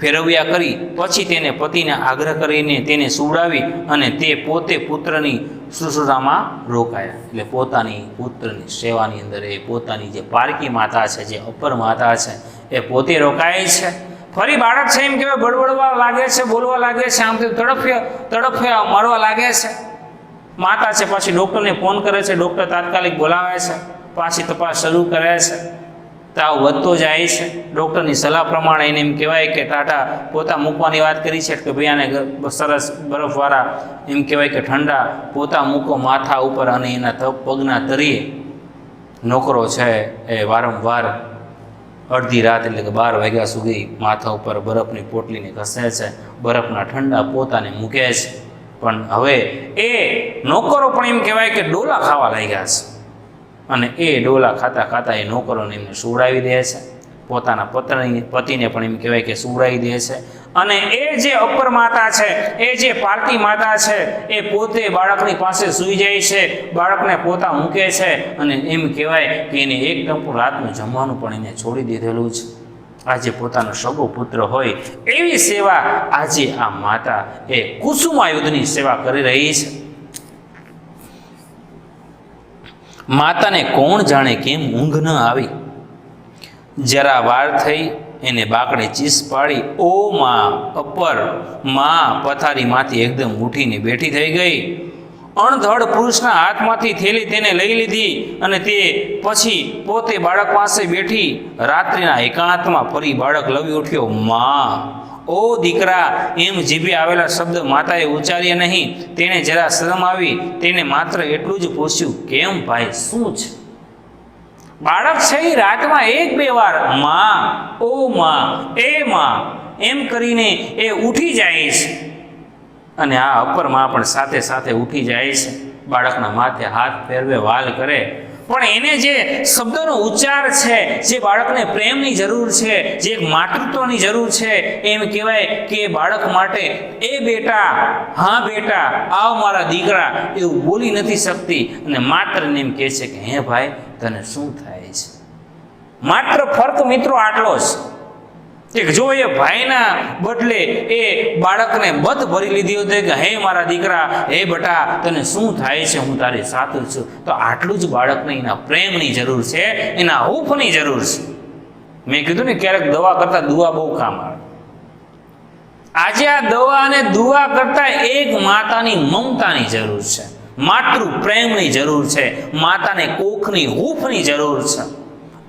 ફેરવ્યા કરી. પછી તેને પતિને આગ્રહ કરીને તેને સુવડાવી અને તે પોતે પુત્રની શુશ્રૂષામાં રોકાયા. એટલે પોતાની પુત્રની સેવાની અંદર એ પોતાની જે પારકી માતા છે, જે અપર માતા છે, એ પોતે રોકાય છે. ફરી બાળક છે એમ કહેવાય બળબડવા લાગે છે, બોલવા લાગે છે, આમ તડફ્યા મારવા લાગે છે. માતા છે પાછી ડૉક્ટરને ફોન કરે છે. ડૉક્ટર તાત્કાલિક બોલાવે છે. પાછી તપાસ શરૂ કરે છે. તાવ વધતો જાય છે. ડૉક્ટરની સલાહ પ્રમાણે એને એમ કહેવાય કે ટાટા પોતા મૂકવાની વાત કરી છે કે ભાઈ આને સરસ બરફવાળા એમ કહેવાય કે ઠંડા પોતા મૂકો માથા ઉપર અને એના પગના તરીએ. નોકરો છે એ વારંવાર અડધી રાત એટલે કે 12 વાગ્યા સુધી માથા ઉપર બરફની પોટલીને ઘસે છે, બરફના ઠંડા પોતાને મૂકે છે. પણ હવે એ નોકરો પણ એમ કહેવાય કે ડોલા ખાવા લાગ્યા છે, અને એ ડોલા ખાતા ખાતા એ નોકરોને એમને સુવડાવી દે છે. પોતાના પતિને પણ એમ કહેવાય કે સુવડાવી દે છે. અને એ જે અપર માતા છે, એ જે પારકી માતા છે, એ પોતે બાળકની પાસે સૂઈ જાય છે, બાળકને પોતા મૂકે છે, અને એમ કહેવાય કે એને એક ટંપુ રાતનું જમવાનું પણ એને છોડી દીધેલું છે. આજે પોતાનો સગો પુત્ર હોય એવી સેવા આજે આ માતા એ કુસુમાયુધની સેવા કરી રહી છે. માતાને કોણ જાણે કેમ ઊંઘ ન આવી. જરા વાર થઈ એને બાકડે ચીસ પાડી, ઓ માં અપર માં પથારીમાંથી એકદમ ઉઠીને બેઠી થઈ ગઈ. અણધડ પુરુષના હાથમાંથી થેલી તેને લઈ લીધી અને તે પછી પોતે બાળક પાસે બેઠી. રાત્રિના એકાંતમાં ફરી બાળક લવી ઉઠ્યો, માં ઓ દીકરા એમ જીભે આવેલા શબ્દ માતાએ ઉચ્ચાર્યા નહીં. તેણે જરા શરમ આવી. તેને માત્ર એટલું જ પૂછ્યું, કેમ ભાઈ, શું છે? બાળક છે એ રાતમાં 1-2 વાર માં, ઓ માં, એ માં એમ કરીને એ ઉઠી જાય છે. અને આ અપર માં પણ સાથે સાથે ઉઠી જાય છે. બાળકના માથે હાથ ફેરવે, વાલ કરે. પણ એને જે શબ્દનો ઉચ્ચાર છે, જે બાળકને પ્રેમની જરૂર છે, જે માતૃત્વની જરૂર છે, એમ કહેવાય કે બાળક માટે એ બેટા, હા બેટા, આવ મારા દીકરા, એવું બોલી નથી શકતી. અને માત્ર એમ કહે છે કે હે ભાઈ, તને શું થાય છે? માત્ર ફર્ક મિત્રો આટલો જ કે જો એ ભાઈના બદલે એ બાળકને બધ ભરી લીધી હતી કે હે મારા દીકરા, હે બેટા, તને શું થાય છે? હું તારી સાથે છું. તો આટલું જ બાળકને એના પ્રેમની જરૂર છે, એના હૂંફની જરૂર છે. મેં કીધું ને ક્યારેક દવા કરતા દુઆ બહુ કામ આવે. આજે આ દવા અને દુઆ કરતા એક માતાની મમતાની જરૂર છે, માતૃ પ્રેમની જરૂર છે, માતાને કોખની હૂંફની જરૂર છે.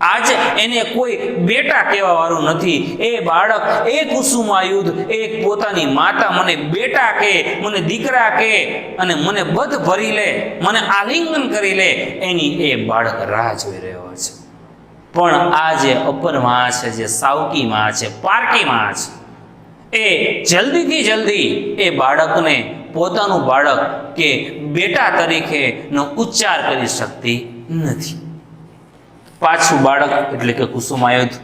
આજે એને કોઈ બેટા કહેવા વાળું નથી. એ બાળક, એ કુસુમાયુધ, એ પોતાની માતા મને બેટા કે, મને દીકરા કે, અને મને બધ ભરી લે, મને આલિંગન કરી લે, એની એ બાળક રાહ જોઈ રહ્યો છે. પણ આ જે અપર માં છે, જે સાવકી માં છે, પારકી માં છે, એ જલ્દીથી જલ્દી એ બાળકને, પોતાનું બાળક કે બેટા તરીકેનો ઉચ્ચાર કરી શકતી નથી. પાછું બાળક એટલે કે કુસુમાયુધ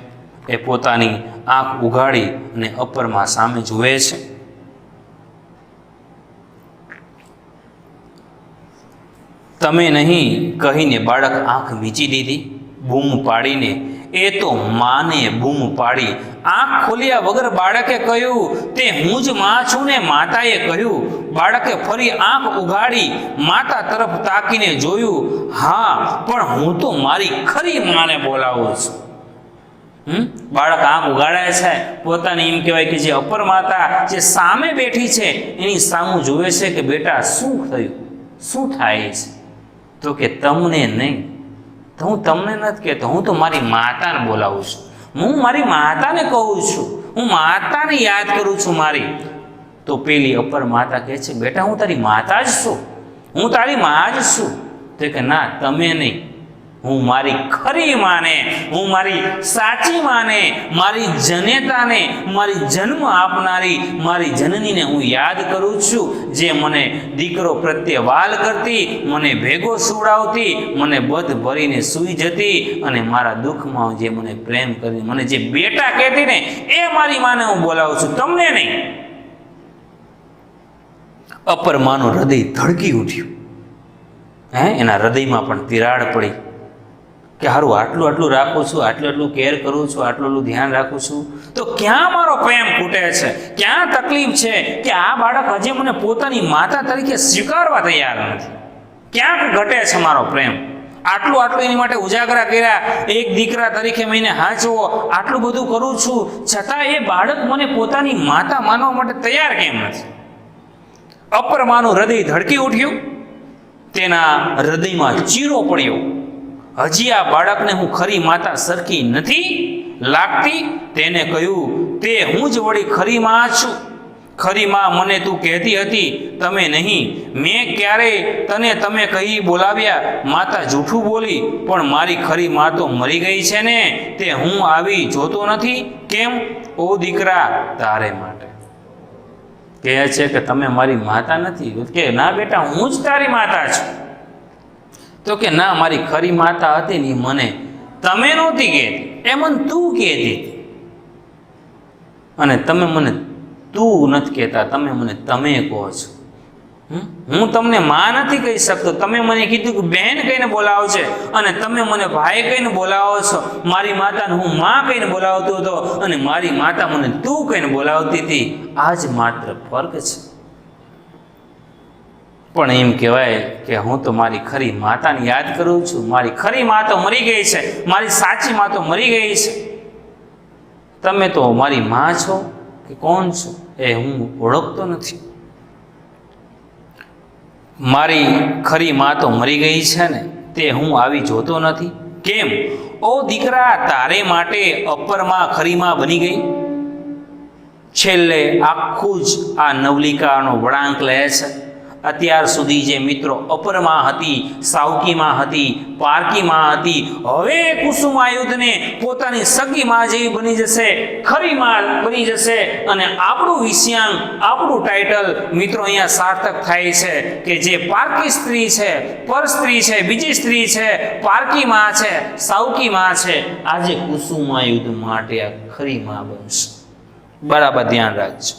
એ પોતાની આંખ ઉઘાડી અને અપરમાં સામે જુએ છે. તમે નહીં કહીને બાળક આંખ મીચી દીધી. બૂમ પાડીને એ તો માને બૂમ પાડી. આંખ ખોલ્યા વગર બાળકે કહ્યું, તે હું જ માં છું ને? માતાએ કહ્યું. બાળકે ફરી આંખ ઉઘાડી, માતા તરફ તાકીને જોયું. હા, પણ હું તો મારી ખરી માને બોલાવું છું. બાળક આંખ ઉઘાડે છે, પોતાની એમ કહેવાય કે જે અપર માતા જે સામે બેઠી છે એની સામું જોવે છે કે બેટા શું થયું, શું થાય છે? તો કે તમને નહીં, તો હું તમને નથી કહેતો, હું તો મારી માતાને બોલાવું છું. હું મારી માતાને કહું છું, હું માતાને યાદ કરું છું મારી. તો પેલી અપર માતા કહે છે, બેટા હું તારી માતા જ છું, હું તારી માં જ છું. તો કે ના, તમે નહીં, હું મારી ખરી માને, હું મારી સાચી માને, મારી જનેતાને, મારી જન્મ આપનારી મારી જનનીને હું યાદ કરું છું, જે મને દીકરો પ્રત્યે વાલ કરતી, મને ભેગો સુવડાવતી, મને બધ ભરીને સૂઈ જતી, અને મારા દુઃખમાં જે મને પ્રેમ કરી, મને જે બેટા કહેતી ને, એ મારી માને હું બોલાવું છું, તમને નહીં. અપર માનું હૃદય ધડકી ઉઠ્યું. એના હૃદયમાં પણ તિરાડ પડી કે હારું, આટલું આટલું રાખું છું, આટલું આટલું કેર કરું છું, આટલું આટલું ધ્યાન રાખું છું, તો ક્યાં મારો પ્રેમ ખૂટે છે? ક્યાં તકલીફ છે કે આ બાળક હજી મને પોતાની માતા તરીકે સ્વીકારવા તૈયાર નથી? ક્યાંક ઘટે છે મારો પ્રેમ? આટલું આટલું એની માટે ઉજાગરા કર્યા, એક દીકરા તરીકે મેં એને હાંચવો, આટલું બધું કરું છું, છતાં એ બાળક મને પોતાની માતા માનવા માટે તૈયાર કેમ નથી? અપર માનું હૃદય ધડકી ઉઠ્યું. તેના હૃદયમાં ચીરો પડ્યો. હજી આ બાળકને હું ખરી માતા સરખી નથી લાગતી. તેને કહ્યું, તે હું જ વળી ખરી માં છું, ખરી માં મને તું કહેતી હતી તમે નહીં, મેં ક્યારેય તને તમે કહી બોલાવ્યા, માતા જૂઠું બોલી, પણ મારી ખરી માં તો મરી ગઈ છે ને, તે હું આવી જોતો નથી કેમ? ઓ દીકરા તારે માટે. કહે છે કે તમે મારી માતા નથી? કે ના બેટા હું જ તારી માતા છું. તો કે ના, મારી ખરી માતા હતી ને મને તમે નહોતી કહેતી, એ મને તું કહેતી હતી, અને તમે મને તું નથી કહેતા, તમે મને તમે કહો છો. હું તમને માં નથી કહી શકતો, તમે મને કીધું કે બહેન કહીને બોલાવો છે, અને તમે મને ભાઈ કહીને બોલાવો છો. મારી માતાને હું માં કહીને બોલાવતો હતો, અને મારી માતા મને તું કહીને બોલાવતી હતી. આ જ માત્ર ફર્ક છે. પણ એમ કહેવાય કે હું તો મારી ખરી માતાને યાદ કરું છું. મારી ખરી મા તો મરી ગઈ છે, મારી સાચી મા તો મરી ગઈ છે. તમે તો મારી મા છો કે કોણ છો એ હું ઓળખતો નથી. મારી ખરી મા તો મરી ગઈ છે ને, તે હું આવી જોતો નથી કેમ? ઓ દીકરા તારે માટે અપરમાં ખરી મા બની ગઈ. છેલ્લે આખું જ આ નવલિકાનો વળાંક લે છે. અત્યાર સુધી જે મિત્રો અપરમાં હતી, સાવકીમાં હતી, પારકીમાં હતી, હવે કુસુમાયુધને પોતાની સગી માં જેવી બની જશે, ખરી માં બની જશે, અને આપણું વિષયાંક, આપણું ટાઇટલ મિત્રો અહીંયા સાર્થક થાય છે કે જે પારકી સ્ત્રી છે, પર સ્ત્રી છે, બીજી સ્ત્રી છે, પારકી માં છે, સાવકી માં છે, આજે કુસુમાયુધ માટે આ ખરી માં બનશે. બરાબર ધ્યાન રાખજો.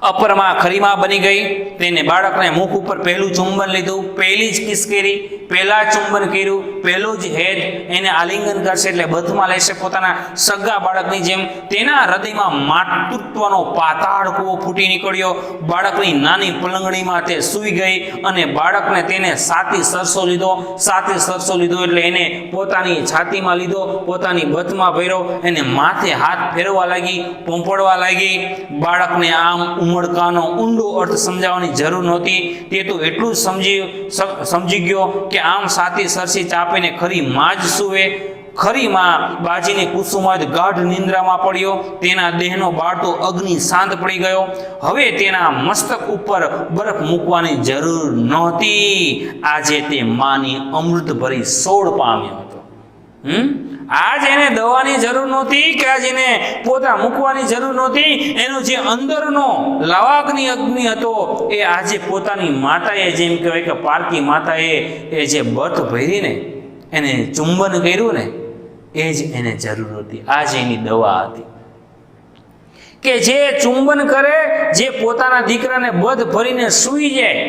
અપરમાં ખરીમાં બની ગઈ, તેને બાળકને મુખ ઉપર પહેલું ચુંબન લીધું, પહેલી જ કિસ કરી, પહેલા ચુંબન કર્યું, પહેલું જ હેડ એને આલિંગન કરશે એટલે બથમાં લેશે પોતાના સગા બાળકની જેમ. તેના હૃદયમાં માતૃત્વનો પાતાળ કૂવો ફૂટી નીકળ્યો. બાળકની નાની પલંગડીમાં તે સૂઈ ગઈ, અને બાળકને તેને સાથી સરસો લીધો. સાથી સરસો લીધો એટલે એને પોતાની છાતીમાં લીધો, પોતાની બથમાં ભર્યો, એને માથે હાથ ફેરવા લાગી, પોંપડવા લાગી. બાળકને આમ ઉમળકાનો ઊંડો અર્થ સમજાવવાની જરૂર નહોતી. તે તો એટલું જ સમજી ગયો કે આમ સાથી સરસી ચાપીને ખરી માં જ સૂવે. ખરી માં બાજીને કુસુમાયુધ ગાઢ નિંદ્રામાં પડ્યો. તેના દેહનો બાળતો અગ્નિ શાંત પડી ગયો. હવે તેના મસ્તક ઉપર બરફ મૂકવાની જરૂર નહોતી. આજે તે માની અમૃત ભરી સોળ પામ્યો હતો. આજ એને દવાની જરૂર નહોતી, કે આજ એને પોતા મૂકવાની જરૂર નહોતી. એનો જે અંદરનો લવાગ્નિ અગ્નિ હતો એ આજે પોતાની માતાએ, જેમ કહેવાય કે પારકી માતાએ એ જે બથ ભરીને એને ચુંબન કર્યું ને, એ જ એને જરૂર હતી. આ જ એની દવા હતી કે જે ચુંબન કરે, જે પોતાના દીકરાને બધ ભરીને સૂઈ જાય,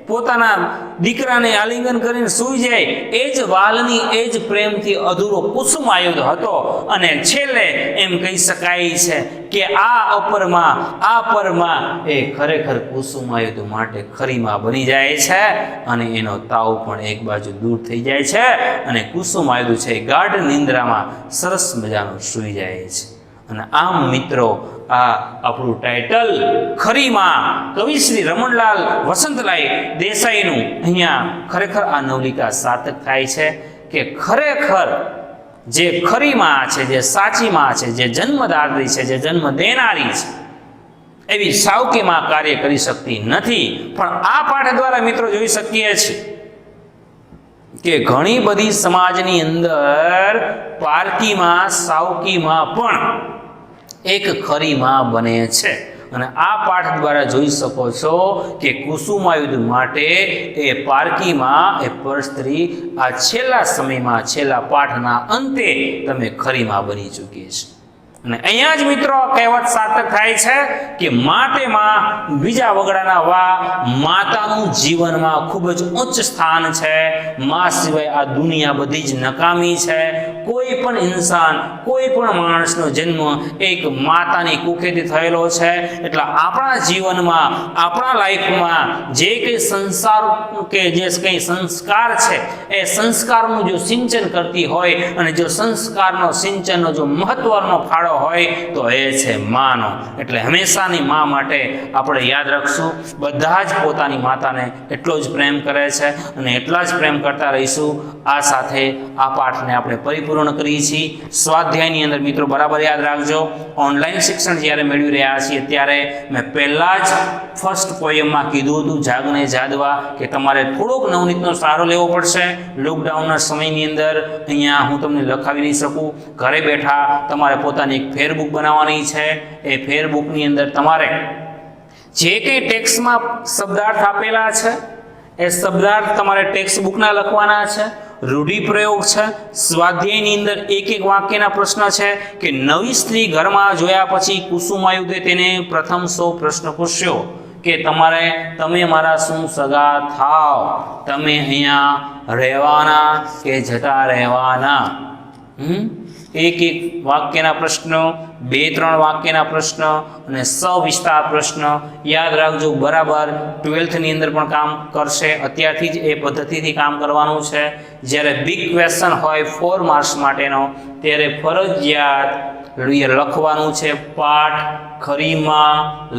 પોતાના દીકરાને આલિંગન કરીને સૂઈ જાય, એ જ વાલની, એ જ પ્રેમથી અધૂરો કુસુમાયુધ હતો. અને છેલ્લે એમ કહી શકાય છે કે આ અપરમાં, આ પરમાં એ ખરેખર કુસુમાયુધ માટે ખરીમાં બની જાય છે, અને એનો તાવ પણ એક બાજુ દૂર થઈ જાય છે, અને કુસુમાયુધ છે ગાઢ નિંદ્રામાં સરસ મજાનું સૂઈ જાય છે. અને આમ મિત્રો આ આપણું ટાઇટલ ખરીમાં કવિ શ્રી રમણલાલ વસંતલાલ દેસાઈનું અહીંયા ખરેખર આ નવલિકા સાર્થક થાય છે કે ખરેખર જે ખરીમાં છે, જે સાચીમાં છે, જે જન્મદાત્રી છે, જે જન્મ દેનારી છે, એવી સાવકીમાં કાર્ય કરી શકતી નથી. પણ આ પાઠ દ્વારા મિત્રો જોઈ શકીએ છીએ કે ઘણી બધી સમાજની અંદર પારકીમાં, સાવકીમાં પણ એક ખરી માં બને છે. અને આ પાઠ દ્વારા જોઈ શકો છો કે કુસુમાયુધ માટે એ પારકીમાં, એ પર સ્ત્રી આ છેલ્લા સમયમાં, છેલ્લા પાઠના અંતે તમે ખરીમાં બની ચૂકી છે. અને અહીંયા જ મિત્રો કહેવત સાર્થક થાય છે કે માટે માં બીજા વગડાના વા. માતાનું જીવનમાં ખૂબ જ ઉચ્ચ સ્થાન છે. માં સિવાય આ દુનિયા બધી જ નકામી છે. કોઈ પણ ઇન્સાન, કોઈ પણ માણસનો જન્મ એક માતાની કુખેથી થયેલો છે. એટલે આપણા જીવનમાં, આપણા લાઈફમાં જે કંઈ સંસાર કે જે કંઈ સંસ્કાર છે, એ સંસ્કારનું જો સિંચન કરતી હોય, અને જો સંસ્કારનો સિંચનનો જો મહત્વનો ફાળો ફાળો હોય તો એ છે માનો. એટલે હંમેશાની મા માટે આપણે યાદ રાખશું, બધા જ પોતાની માતાને એટલો જ પ્રેમ કરે છે અને એટલા જ પ્રેમ કરતા રહીશું. આ સાથે આ પાઠને આપણે પરિપૂર્ણ કરીએ છીએ. સ્વાધ્યાયની અંદર મિત્રો બરાબર યાદ રાખજો, ઓનલાઈન શિક્ષણ જ્યારે મેળવી રહ્યા છીએ ત્યારે મેં પહેલાં જ ફર્સ્ટ પોયમમાં કીધું હતું જાગને જાદવા કે તમારે થોડોક નવનીતનો સહારો લેવો પડશે. લોકડાઉનના સમયની અંદર અહીંયા હું તમને લખાવી નહીં શકું. ઘરે બેઠા તમારે પોતાની એક ફેરબુક બનાવવાની છે. એ ફેરબુકની અંદર તમારે જે કંઈ ટેક્સ્ટમાં શબ્દાર્થ આપેલા છે એ શબ્દાર્થ તમારે ટેક્સ્ટ બુકના લખવાના છે. રૂઢિપ્રયોગ છે. સ્વાધ્યાયની અંદર એક એક વાક્યના પ્રશ્ન છે કે નવી સ્ત્રી ઘરમાં જોયા પછી કુસુમાયુધે તેને પ્રથમ સૌ પ્રશ્ન પૂછ્યો કે તમે મારા શું સગા થાવ, તમે અહીંયા રહેવાના કે જતા રહેવાના. એક એક વાક્યના પ્રશ્નો, 2-3 વાક્યના પ્રશ્ન અને સવિસ્તાર પ્રશ્ન યાદ રાખજો. બરાબર 12થની અંદર પણ કામ કરશે. અત્યારથી જ એ પદ્ધતિથી કામ કરવાનું છે. જ્યારે બિગ ક્વેશ્ચન હોય 4 માર્ક્સ માટેનો ત્યારે ફરજિયાત લખવાનું છે પાઠ ખરીમાં,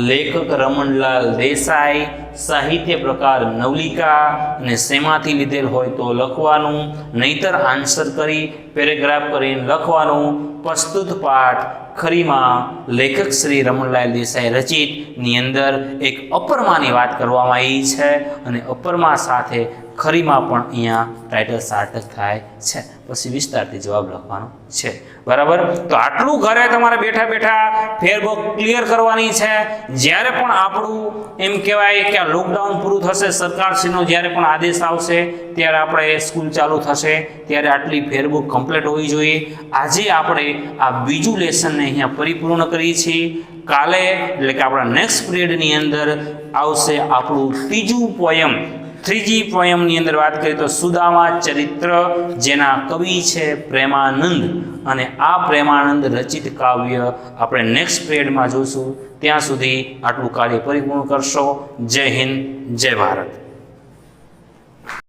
લેખક રમણલાલ દેસાઈ, સાહિત્ય પ્રકાર નવલિકા, અને શેમાંથી લીધેલ હોય તો લખવાનું, નહીતર આન્સર કરી પેરેગ્રાફ કરીને લખવાનું. પ્રસ્તુત પાઠ ખરીમાં લેખક શ્રી રમણલાલ દેસાઈ રચિતની અંદર એક અપરમાની વાત કરવામાં આવી છે અને અપરમા સાથે ખરીમાં પણ અહીંયા ટાઇટલ સાર્થક થાય છે. પછી વિસ્તારથી જવાબ લખવાનો છે. બરાબર, તો આટલું ઘરે તમારે બેઠા બેઠા ફેરબુક ક્લિયર કરવાની છે. જ્યારે પણ આપણું એમ કહેવાય કે આ લોકડાઉન પૂરું થશે, સરકારશ્રીનો જ્યારે પણ આદેશ આવશે ત્યારે આપણે સ્કૂલ ચાલુ થશે ત્યારે આટલી ફેરબુક કમ્પ્લીટ હોવી જોઈએ. આજે આપણે આ બીજું લેસનને અહીંયા પરિપૂર્ણ કરીએ છીએ. કાલે એટલે કે આપણા નેક્સ્ટ પિરિયડની અંદર આવશે આપણું ત્રીજું પોયમ. 3G પોયમની અંદર વાત કરીએ તો સુદામા ચરિત્ર, જેના કવિ છે પ્રેમાનંદ, અને આ પ્રેમાનંદ રચિત કાવ્ય આપણે નેક્સ્ટ પિરિયડમાં જોઈશું. ત્યાં સુધી આટલું કાર્ય પરિપૂર્ણ કરશો. જય હિન્દ, જય ભારત.